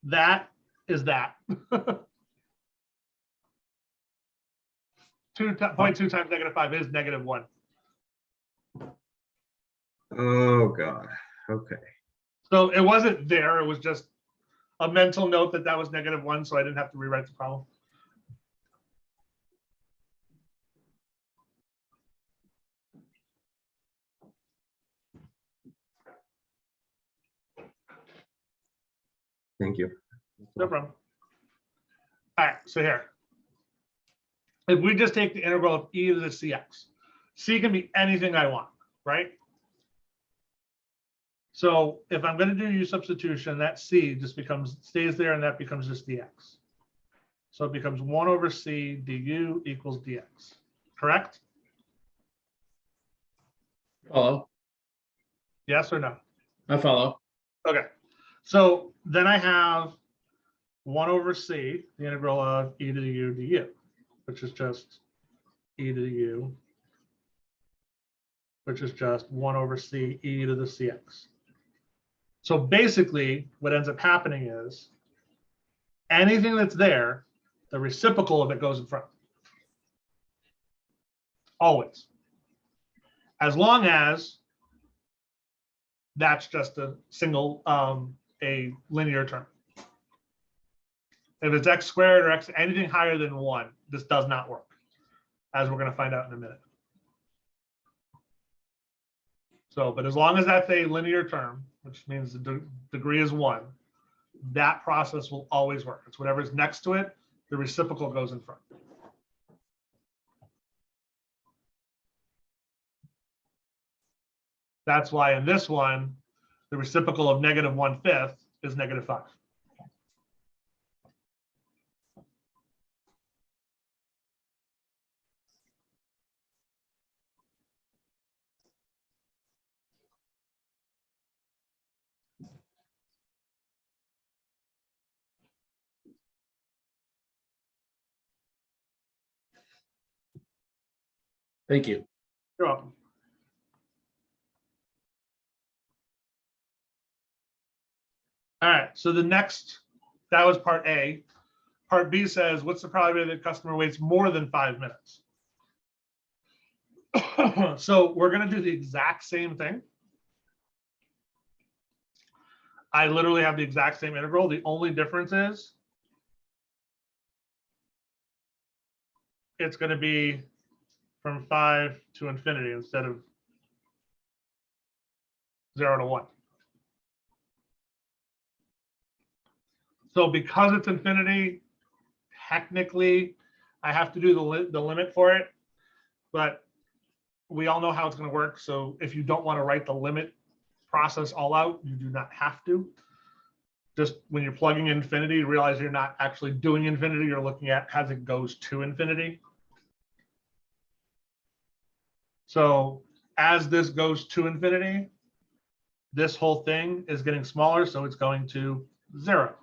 That is that. 0.2 times negative 5 is negative 1. Oh God, okay. So it wasn't there, it was just a mental note that that was negative 1, so I didn't have to rewrite the problem. Thank you. No problem. All right, so here. If we just take the integral of e to the cx, c can be anything I want, right? So if I'm going to do u substitution, that c just stays there, and that becomes just dx. So it becomes 1 over c du equals dx, correct? Follow. Yes or no? I follow. Okay. So then I have 1 over c, the integral of e to the u du, which is just e to the u, which is just 1 over c e to the cx. So basically, what ends up happening is anything that's there, the reciprocal of it goes in front. Always. As long as that's just a single, a linear term. If it's x squared or x, anything higher than 1, this does not work, as we're going to find out in a minute. So, but as long as that's a linear term, which means the degree is 1, that process will always work. It's whatever's next to it, the reciprocal goes in front. That's why in this one, the reciprocal of -1/5 is -5. Thank you. You're welcome. All right, so the next, that was part A. Part B says, what's the probability that the customer waits more than 5 minutes? So we're going to do the exact same thing. I literally have the exact same integral. The only difference is it's going to be from 5 to infinity instead of 0 to 1. So because it's infinity, technically, I have to do the limit for it, but we all know how it's going to work. So if you don't want to write the limit process all out, you do not have to. Just when you're plugging in infinity, realize you're not actually doing infinity. You're looking at as it goes to infinity. So as this goes to infinity, this whole thing is getting smaller, so it's going to 0.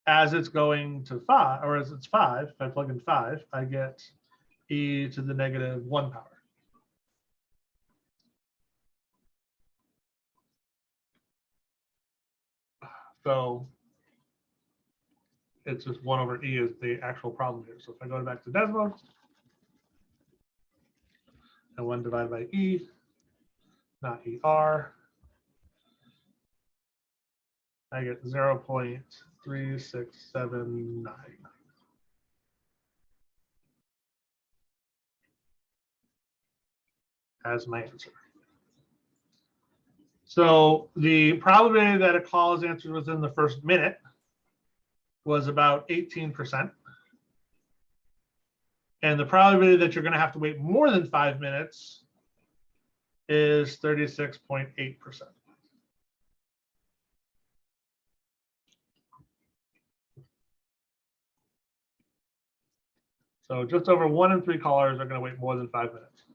As it's going to 5, or as it's 5, if I plug in 5, I get e to the -1 power. So it's just 1 over e is the actual problem here. So if I go back to Desmos, and 1 divided by e, not er, I get 0.3679 as my answer. So the probability that a call is answered within the first minute was about 18%. And the probability that you're going to have to wait more than 5 minutes is 36.8%. So just over 1 in 3 callers are going to wait more than 5 minutes.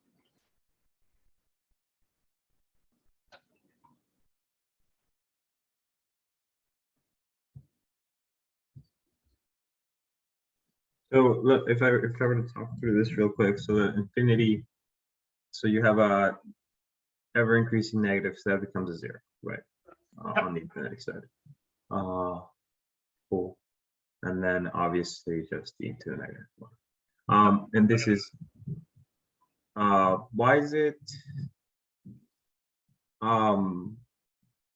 So look, if I were to talk through this real quick, so the infinity, so you have a ever increasing negative, so that becomes a 0, right? On the infinity side. Cool. And then obviously just e to the -1. And this is why is it oh,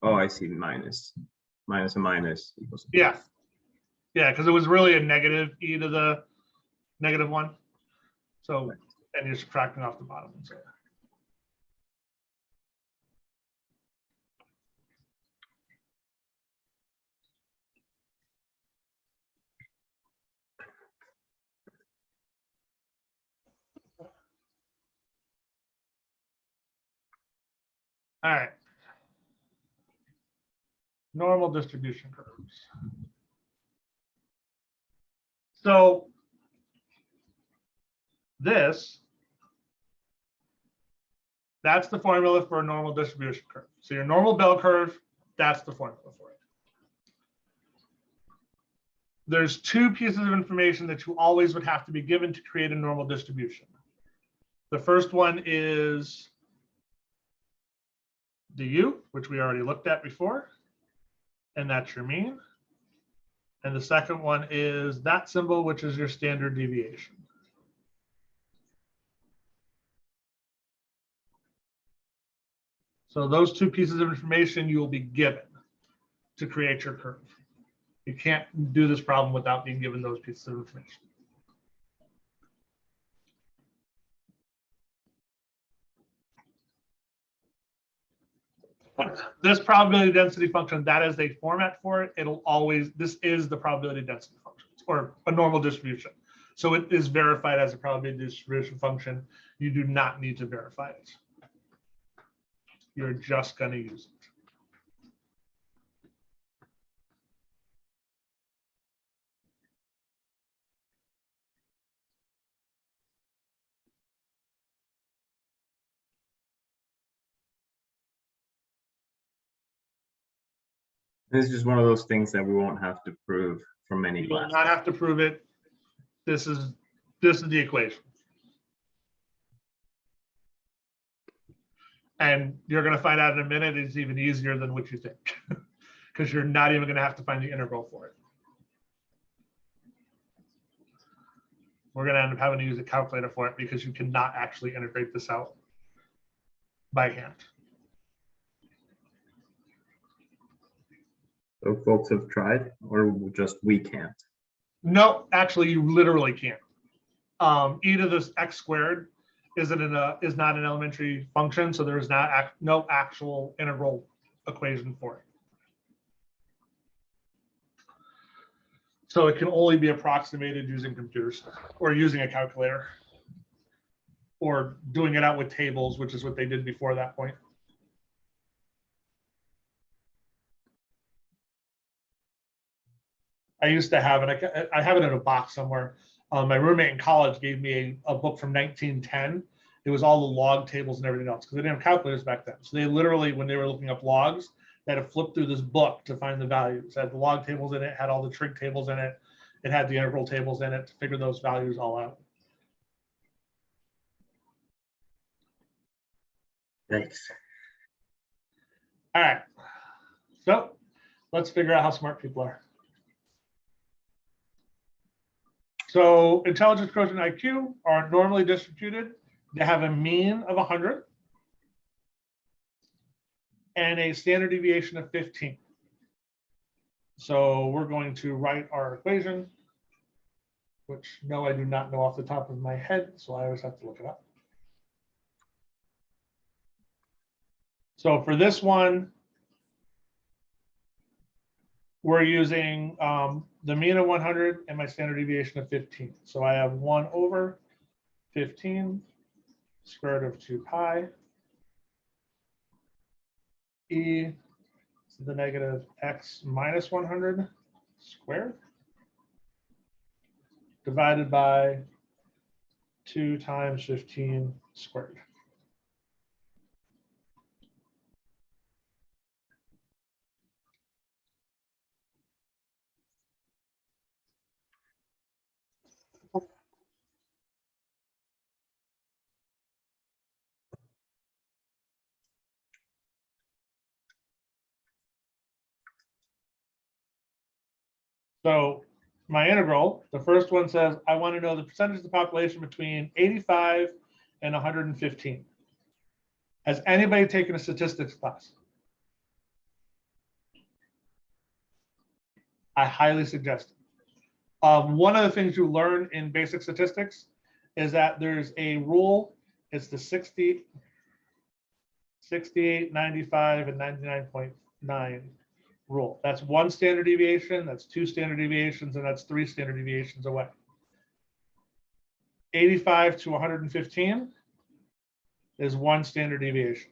I see, minus a minus equals Yeah. Yeah, because it was really a negative e to the -1. So, and you're subtracting off the bottom. So. All right. Normal distribution curves. So that's the formula for a normal distribution curve. So your normal bell curve, that's the formula for it. There's two pieces of information that you always would have to be given to create a normal distribution. The first one is the U, which we already looked at before, and that's your mean. And the second one is that symbol, which is your standard deviation. So those two pieces of information you will be given to create your curve. You can't do this problem without being given those pieces of information. This probability density function, that is a format for it. It'll always, this is the probability density function or a normal distribution. So it is verified as a probability distribution function. You do not need to verify it. You're just going to use it. This is just one of those things that we won't have to prove from any You will class. not have to prove it. This is the equation. And you're going to find out in a minute it's even easier than what you think, because you're not even going to have to find the integral for it. We're going to end up having to use a calculator for it because you cannot actually integrate this out by hand. So folks have tried, or just we can't. No, actually, you literally can't. E to this x squared is not an elementary function, so there is no actual integral equation for it. So it can only be approximated using computers or using a calculator or doing it out with tables, which is what they did before that point. I used to have it. I have it in a box somewhere. My roommate in college gave me a book from 1910. It was all the log tables and everything else because they didn't have calculators back then. So they literally, when they were looking up logs, they had to flip through this book to find the values. It had the log tables in it, had all the trig tables in it. It had the integral tables in it to figure those values all out. Thanks. All right. So let's figure out how smart people are. So intelligence quotient IQ are normally distributed. They have a mean of 100 and a standard deviation of 15. So we're going to write our equation, which no, I do not know off the top of my head, so I always have to look it up. So for this one, we're using the mean of 100 and my standard deviation of 15. So I have 1 over 15 square root of 2 pi e to the negative x minus 100 squared divided by 2 times 15 squared. So my integral, the first one says, I want to know the percentage of the population between 85 and 115. Has anybody taken a statistics class? I highly suggest it. One of the things you learn in basic statistics is that there's a rule. It's the 60, 68, 95, and 99.9 rule. That's 1 standard deviation, that's 2 standard deviations, and that's 3 standard deviations away. 85 to 115 is 1 standard deviation.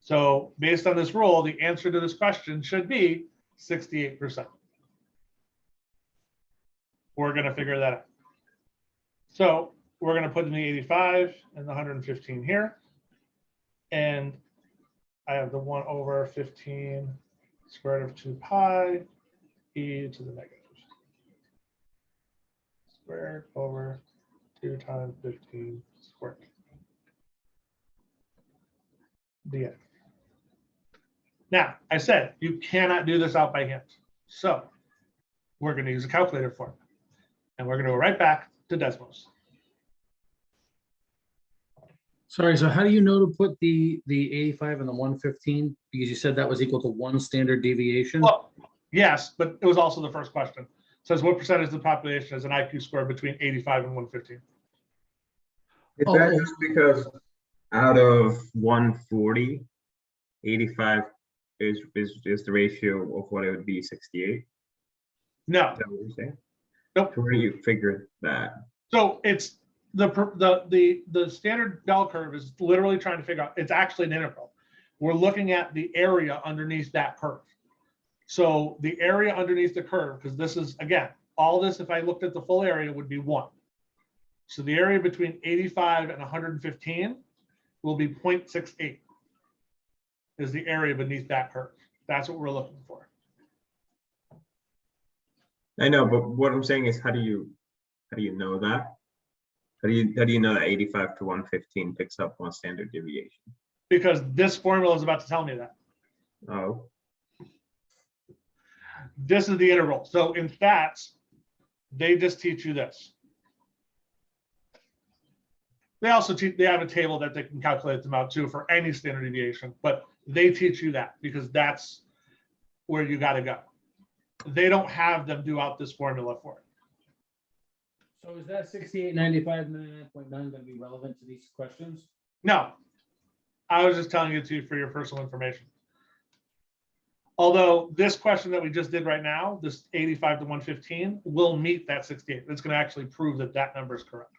So based on this rule, the answer to this question should be 68%. We're going to figure that out. So we're going to put in the 85 and the 115 here. And I have the 1 over 15 square root of 2 pi e to the negative squared over 2 times 15 squared dx. Now, I said you cannot do this out by hand. So we're going to use a calculator for it. And we're going to go right back to Desmos. Sorry, so how do you know to put the 85 and the 115? Because you said that was equal to 1 standard deviation? Well, yes, but it was also the first question. It says what percentage of the population has an IQ score between 85 and 115? Is Oh, that oh. just because out of 140, 85 is the ratio of what it would be 68? No. Is that what you're saying? Nope. So where do you figure that? So it's the standard bell curve is literally trying to figure out, it's actually an integral. We're looking at the area underneath that curve. So the area underneath the curve, because this is, again, all this, if I looked at the full area, would be 1. So the area between 85 and 115 will be 0.68 is the area beneath that curve. That's what we're looking for. I know, but what I'm saying is, how do you know that? How do you know that 85 to 115 picks up 1 standard deviation? Because this formula is about to tell me that. Oh, This is the integral. So in stats, they just teach you this. They also they have a table that they can calculate them out too for any standard deviation, but they teach you that because that's where you got to go. They don't have them do out this formula for it. So is that 68, 95, 99.9 going to be relevant to these questions? No, I was just telling it to you for your personal information. Although this question that we just did right now, this 85 to 115 will meet that 68. It's going to actually prove that that number is correct.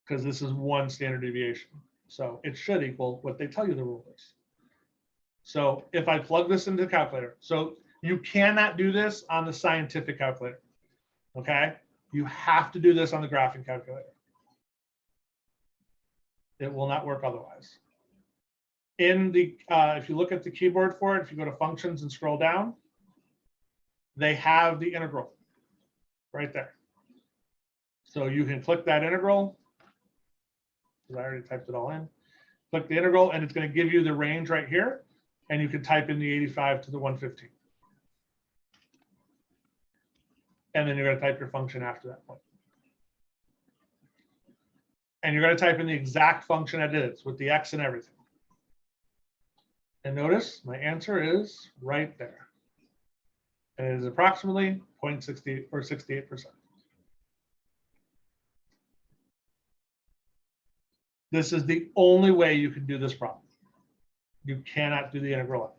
Because this is 1 standard deviation. So it should equal what they tell you the rule is. So if I plug this into the calculator, so you cannot do this on the scientific calculator. Okay, you have to do this on the graphing calculator. It will not work otherwise. In the if you look at the keyboard for it, if you go to functions and scroll down, they have the integral right there. So you can click that integral. I already typed it all in. Click the integral, and it's going to give you the range right here, and you can type in the 85 to the 115. And then you're going to type your function after that point. And you're going to type in the exact function it is with the x and everything. And notice my answer is right there. And it is approximately 0.68 or 68%. This is the only way you can do this problem. You cannot do the integral.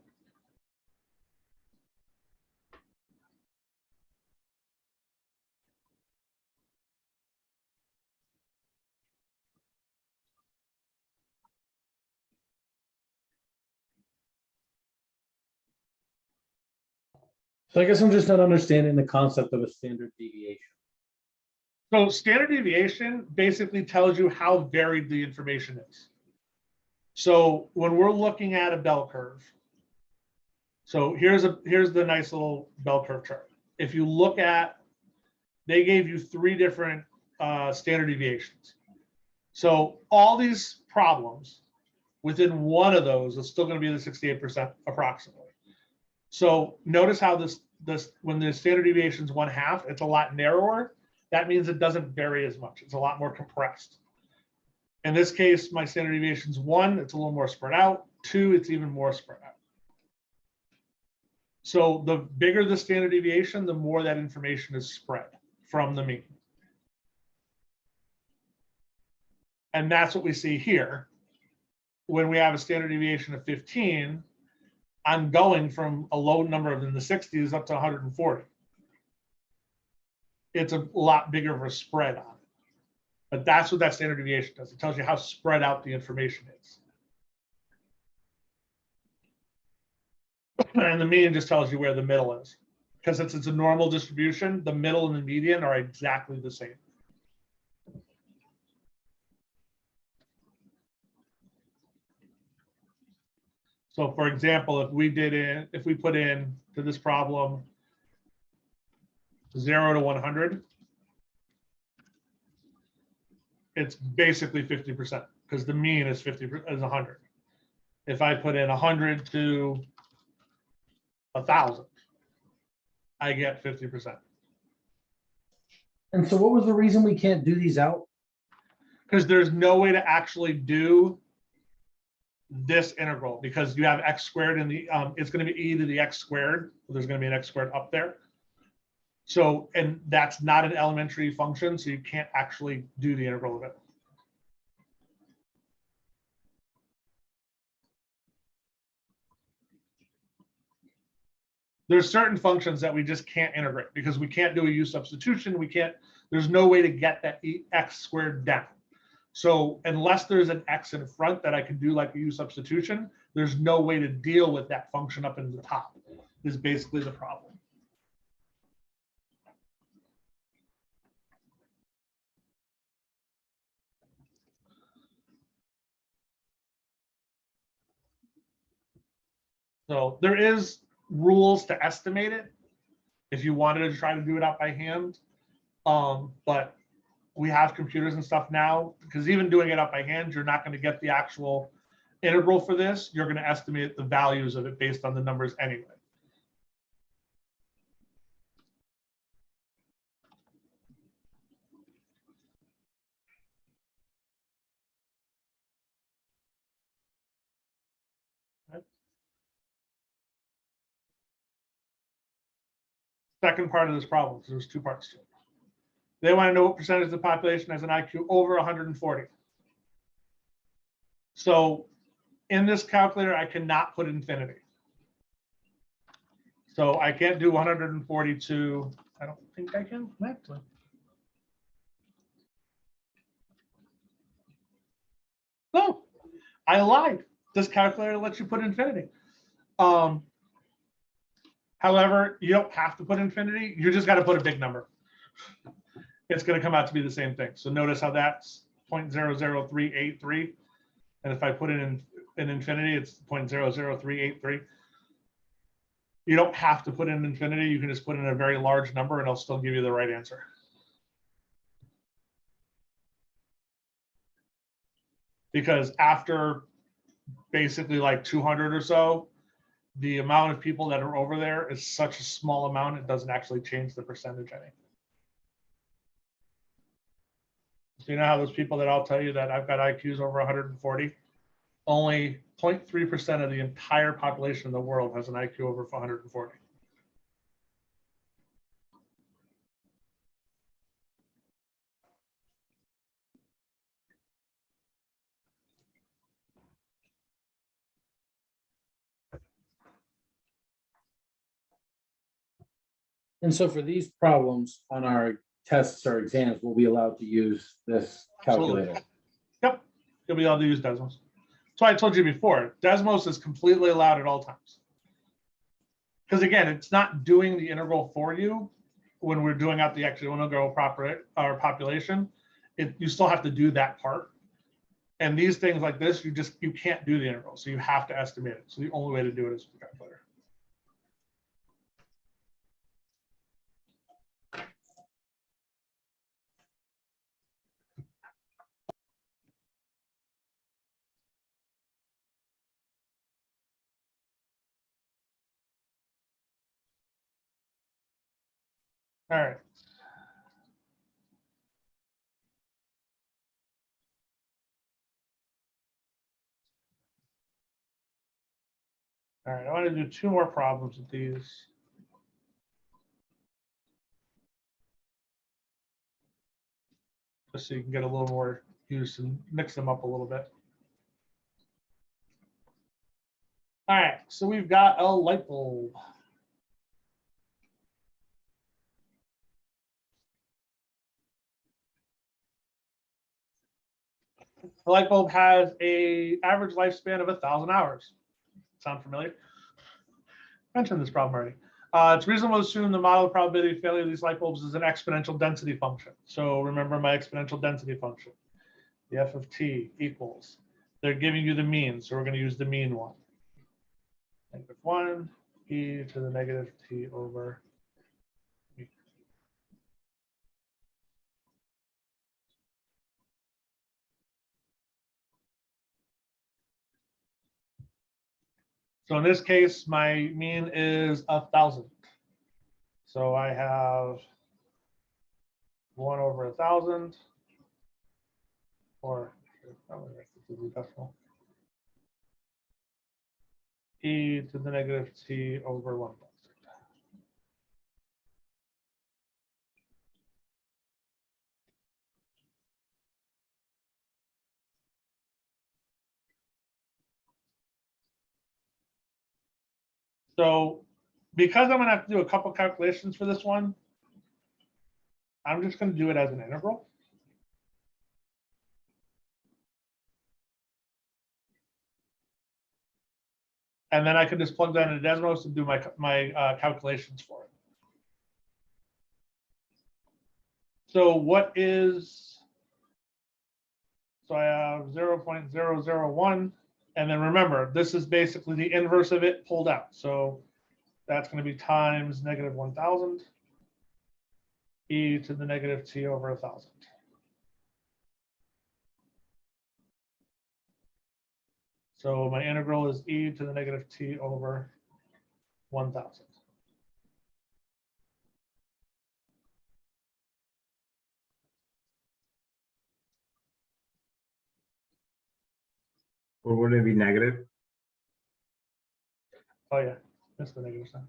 So I guess I'm just not understanding the concept of a standard deviation. So standard deviation basically tells you how varied the information is. So when we're looking at a bell curve, so here's the nice little bell curve chart. If you look at, they gave you 3 different standard deviations. So all these problems within one of those is still going to be the 68% approximately. So notice how this when the standard deviation is 1/2, it's a lot narrower. That means it doesn't vary as much. It's a lot more compressed. In this case, my standard deviation is 1. It's a little more spread out. 2, it's even more spread out. So the bigger the standard deviation, the more that information is spread from the mean. And that's what we see here. When we have a standard deviation of 15, I'm going from a low number in the 60s up to 140. It's a lot bigger of a spread on it. But that's what that standard deviation does. It tells you how spread out the information is. And the median just tells you where the middle is. Because since it's a normal distribution, the middle and the median are exactly the same. So for example, if we put in to this problem 0 to 100, it's basically 50% because the mean is 100. If I put in 100 to 1,000, I get 50%. And so what was the reason we can't do these out? Because there's no way to actually do this integral because you have x squared in the, it's going to be e to the x squared. There's going to be an x squared up there. So, and that's not an elementary function, so you can't actually do the integral of it. There's certain functions that we just can't integrate because we can't do a u substitution. We can't, there's no way to get that x squared down. So unless there's an x in front that I can do like a u substitution, there's no way to deal with that function up in the top is basically the problem. So there is rules to estimate it if you wanted to try to do it out by hand. But we have computers and stuff now, because even doing it out by hand, you're not going to get the actual integral for this. You're going to estimate the values of it based on the numbers anyway. Second part of this problem, there's two parts to it. They want to know what percentage of the population has an IQ over 140. So in this calculator, I cannot put infinity. So I can't do 142. I don't think I can, actually. No, I lied. This calculator lets you put infinity. However, you don't have to put infinity. You just got to put a big number. It's going to come out to be the same thing. So notice how that's 0.00383. And if I put it in infinity, it's 0.00383. You don't have to put in infinity. You can just put in a very large number and it'll still give you the right answer. Because after basically like 200 or so, the amount of people that are over there is such a small amount, it doesn't actually change the percentage any. So you know how those people that I'll tell you that I've got IQs over 140, only 0.3% of the entire population of the world has an IQ over 140. And so for these problems on our tests or exams, we'll be allowed to use this Absolutely. calculator. Yep, you'll be able to use Desmos. So I told you before, Desmos is completely allowed at all times. Because again, it's not doing the integral for you when we're doing out the actual integral population. You still have to do that part. And these things like this, you can't do the integral, so you have to estimate it. So the only way to do it is with the calculator. All right. All right, I want to do two more problems with these. Just so you can get a little more use and mix them up a little bit. All right, so we've got a light bulb. The light bulb has an average lifespan of 1,000 hours. Sound familiar? mentioned this problem already. It's reasonable to assume the model probability of failure of these light bulbs is an exponential density function. So remember my exponential density function. The f of t equals, they're giving you the mean, so we're going to use the mean one. -1 e to the negative t over e. So in this case, my mean is 1,000. So I have 1 over 1,000, or e to the negative t over 1,000. So because I'm going to have to do a couple calculations for this one, I'm just going to do it as an integral. And then I can just plug that into Desmos and do my calculations for it. So what is, so I have 0.001. And then remember, this is basically the inverse of it pulled out. So that's going to be times negative 1,000 e to the negative t over 1,000. So my integral is e to the negative t over 1,000. Or would it be negative? Oh yeah, missed the negative sign.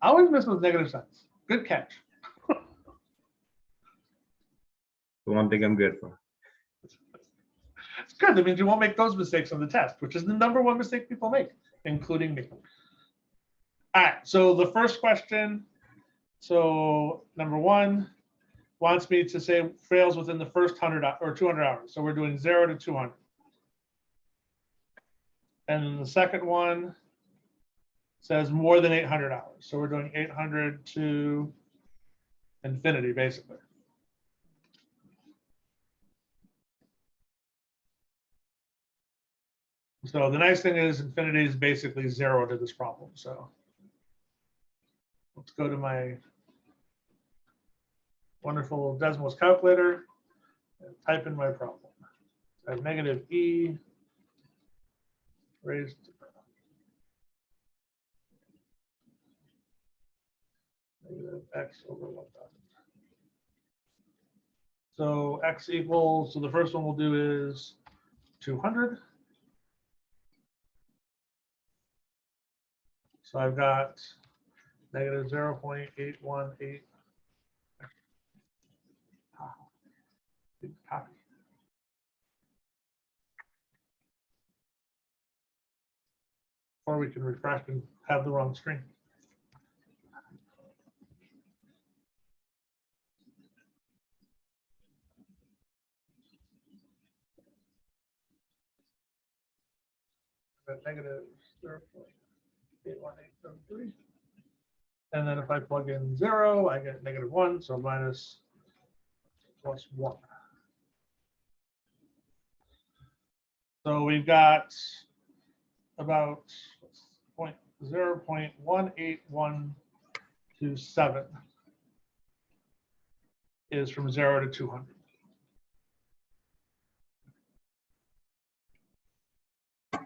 I always miss those negative signs. Good catch. The one thing I'm good for. It's good. That means you won't make those mistakes on the test, which is the #1 mistake people make, including me. All right, so the first question, so #1 wants me to say fails within the first 100 or 200 hours. So we're doing 0 to 200. And then the second one says more than 800 hours. So we're doing 800 to infinity, basically. So the nice thing is infinity is basically 0 to this problem. So let's go to my wonderful Desmos calculator and type in my problem. I have negative e raised to negative x over 1,000. So x equals, so the first one we'll do is 200. So I've got negative 0.818. Copy. Or we can refresh and have the wrong screen. Negative 0.81873. And then if I plug in 0, I get -1, so minus plus 1. So we've got about 0.18127 is from 0 to 200.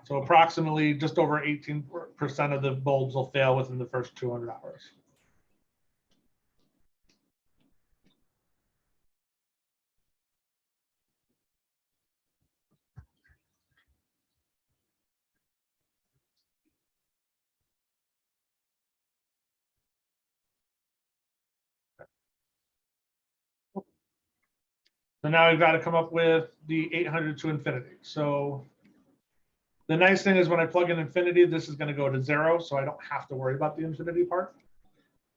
So approximately just over 18% of the bulbs will fail within the first 200 hours. So now we've got to come up with the 800 to infinity. So the nice thing is when I plug in infinity, this is going to go to 0. So I don't have to worry about the infinity part.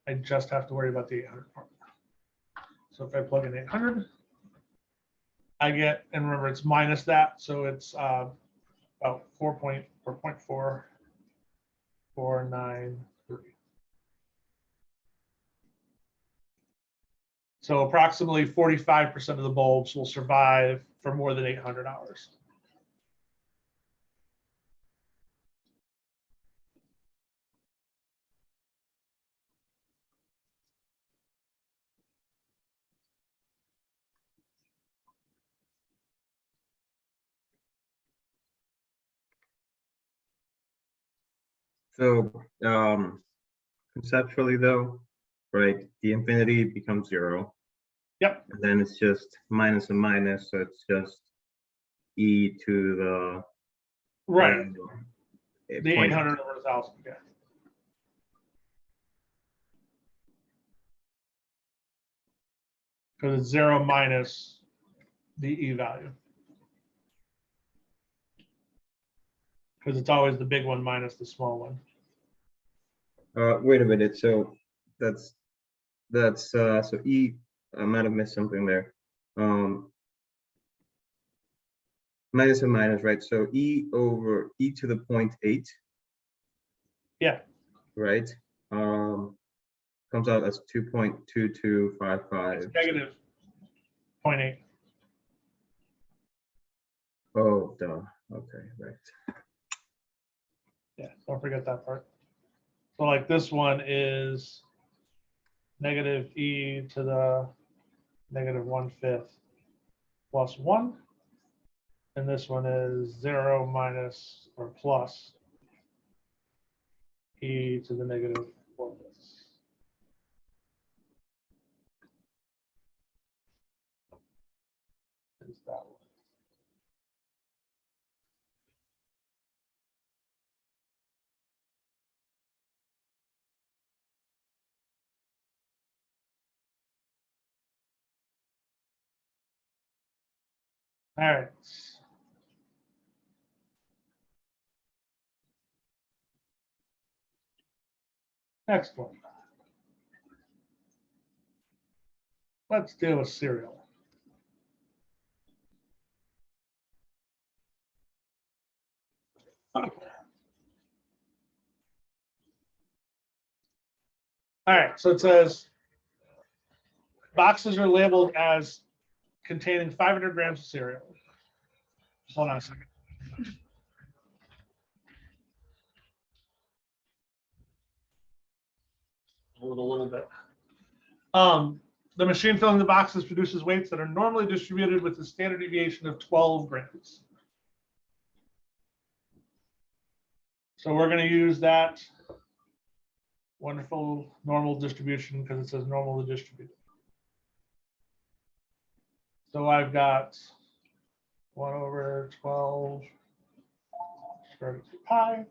I just have to worry about the 800 part. So if I plug in 800, I get, and remember it's minus that. So it's about 4.4 493. So approximately 45% of the bulbs will survive for more than 800 hours. So, conceptually though, right, the infinity becomes 0. Yep. And then it's just minus and minus, so it's just e to the Right. the The 800 over 1,000. Yeah. Because it's 0 minus the e value. Because it's always the big one minus the small one. Wait a minute. So that's so e. I might have missed something there. Minus and minus, right? So e over e to the 0.8. Yeah. Right. Comes out as 2.2255. It's negative 0.8. Oh, duh. Okay, right. Yeah, don't forget that part. So like this one is negative e to the negative 1/5 plus 1. And this one is 0 minus or plus e to the negative 4/5. Is that one. All right. Next one. Let's do a cereal. All right, so it says boxes are labeled as containing 500 grams of cereal. Hold on a second. Hold a little bit. The machine filling the boxes produces weights that are normally distributed with a standard deviation of 12 grams. So we're going to use that wonderful normal distribution because it says normally distributed. So I've got 1 over 12 square root of pi.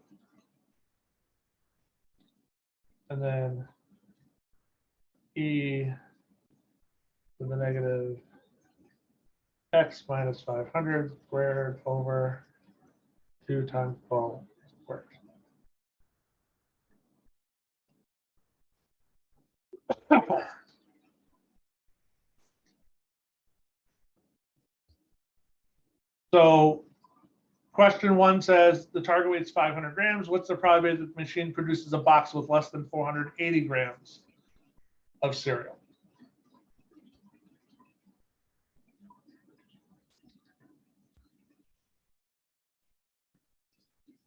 And then e to the negative x minus 500 squared over 2 times 12 squared. So question 1 says the target weight is 500 grams. What's the probability that the machine produces a box with less than 480 grams of cereal?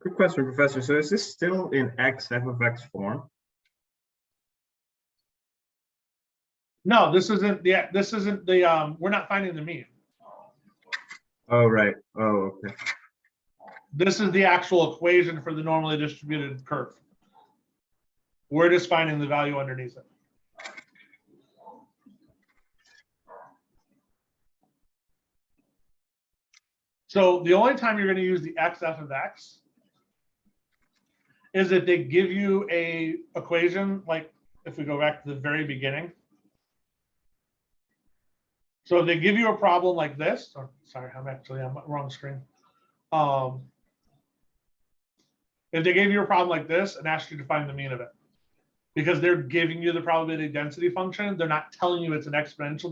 Quick question, Professor. So is this still in x f of x form? No, this isn't the we're not finding the mean. Oh, right. Oh, okay. This is the actual equation for the normally distributed curve. We're just finding the value underneath it. So the only time you're going to use the x f of x is if they give you a equation, like if we go back to the very beginning. So if they give you a problem like this, or sorry, I'm on the wrong screen. If they gave you a problem like this and asked you to find the mean of it, because they're giving you the probability density function, they're not telling you it's an exponential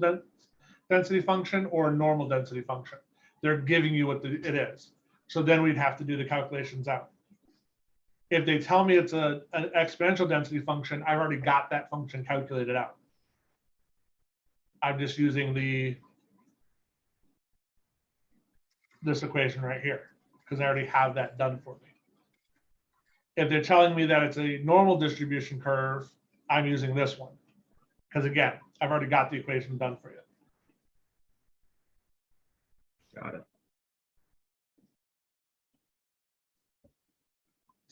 density function or a normal density function. They're giving you what it is. So then we'd have to do the calculations out. If they tell me it's an exponential density function, I've already got that function calculated out. I'm just using this equation right here because I already have that done for me. If they're telling me that it's a normal distribution curve, I'm using this one. Because again, I've already got the equation done for you. Got it.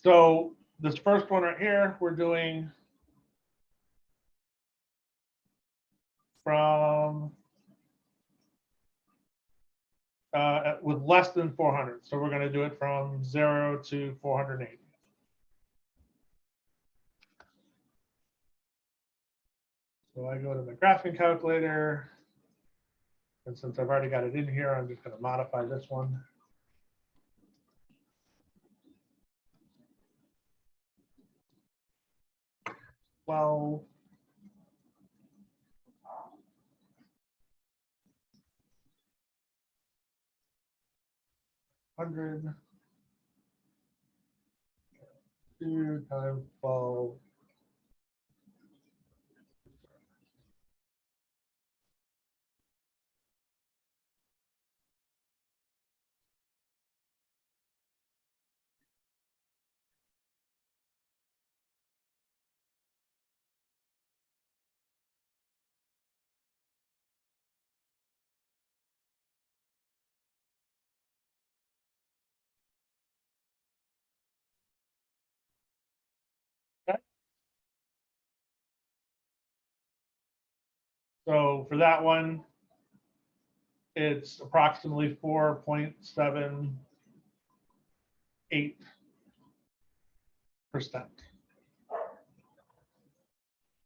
So this first one right here, we're doing from with less than 400. So we're going to do it from 0 to 480. So I go to my graphing calculator. And since I've already got it in here, I'm just going to modify this one. Well, $100 2 times 12. So for that one, it's approximately 4.78%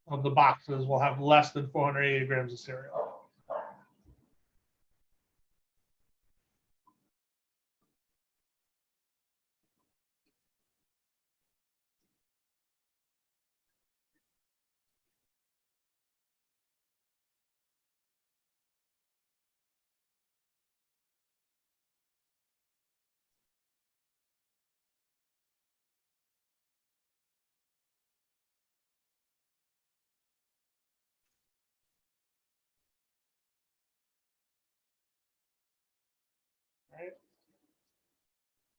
of the boxes will have less than 480 grams of cereal.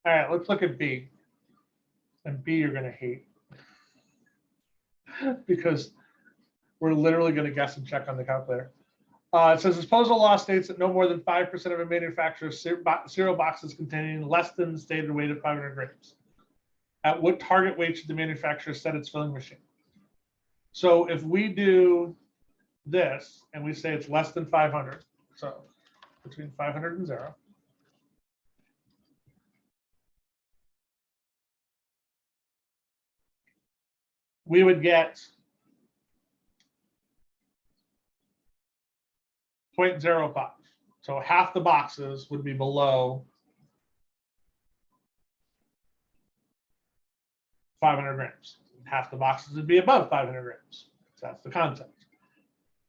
All right, let's look at B. And B you're going to hate because we're literally going to guess and check on the calculator. It says disposal law states that no more than 5% of a manufacturer's cereal boxes containing less than the stated weight of 500 grams. At what target weight should the manufacturer set its filling machine? So if we do this and we say it's less than 500, so between 500 and 0, we would get 0.05. So half the boxes would be below 500 grams. Half the boxes would be above 500 grams. So that's the concept.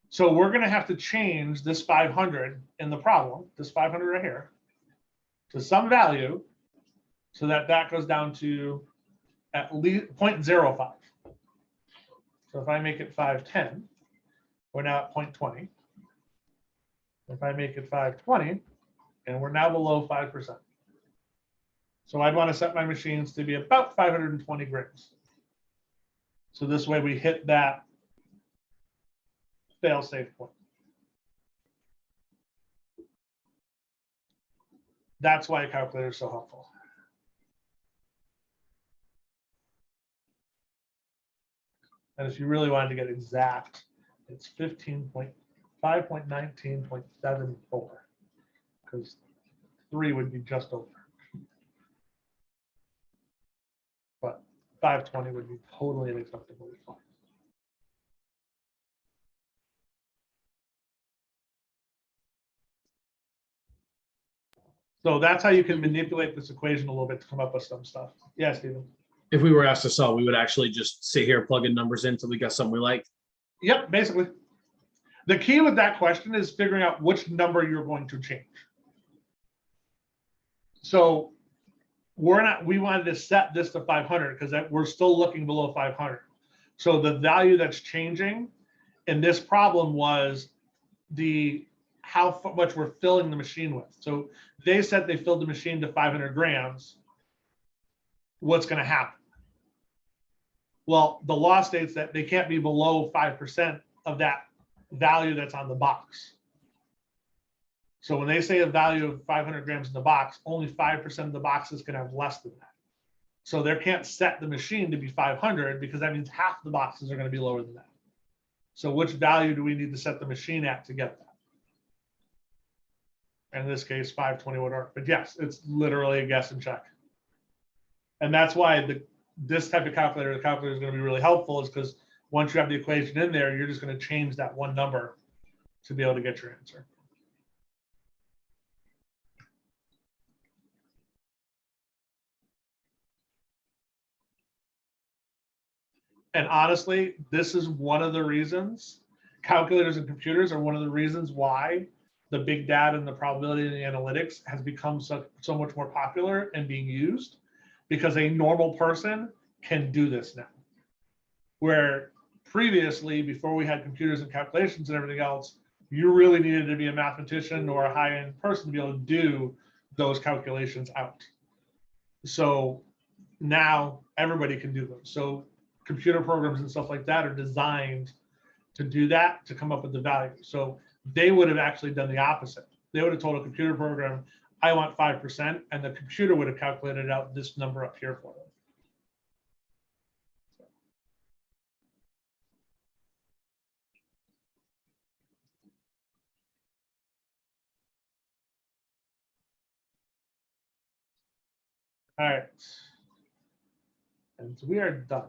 So we're going to have to change this 500 in the problem, this 500 right here, to some value so that that goes down to at least 0.05. So if I make it 510, we're now at 0.20. If I make it 520, and we're now below 5%. So I'd want to set my machines to be about 520 grams. So this way we hit that fail-safe point. That's why a calculator is so helpful. And if you really wanted to get exact, it's 5.19.74, because 3 would be just over. But 520 would be totally unacceptable. So that's how you can manipulate this equation a little bit to come up with some stuff. Yeah, Stephen. If we were asked to solve, we would actually just sit here, plug in numbers in until we got something we like. Yep, basically. The key with that question is figuring out which number you're going to change. So we wanted to set this to 500 because we're still looking below 500. So the value that's changing in this problem was how much we're filling the machine with. So they said they filled the machine to 500 grams. What's going to happen? Well, the law states that they can't be below 5% of that value that's on the box. So when they say a value of 500 grams in the box, only 5% of the boxes can have less than that. So they can't set the machine to be 500 because that means half the boxes are going to be lower than that. So which value do we need to set the machine at to get that? In this case, 520 would work. But yes, it's literally a guess and check. And that's why this type of calculator, the calculator is going to be really helpful, is because once you have the equation in there, you're just going to change that one number to be able to get your answer. And honestly, this is one of the reasons calculators and computers are one of the reasons why the big data and the probability and the analytics has become so much more popular and being used, because a normal person can do this now. Where previously, before we had computers and calculations and everything else, you really needed to be a mathematician or a high-end person to be able to do those calculations out. So now everybody can do them. So computer programs and stuff like that are designed to do that, to come up with the value. So they would have actually done the opposite. They would have told a computer program, I want 5%, and the computer would have calculated out this number up here for them. All right. And we are done.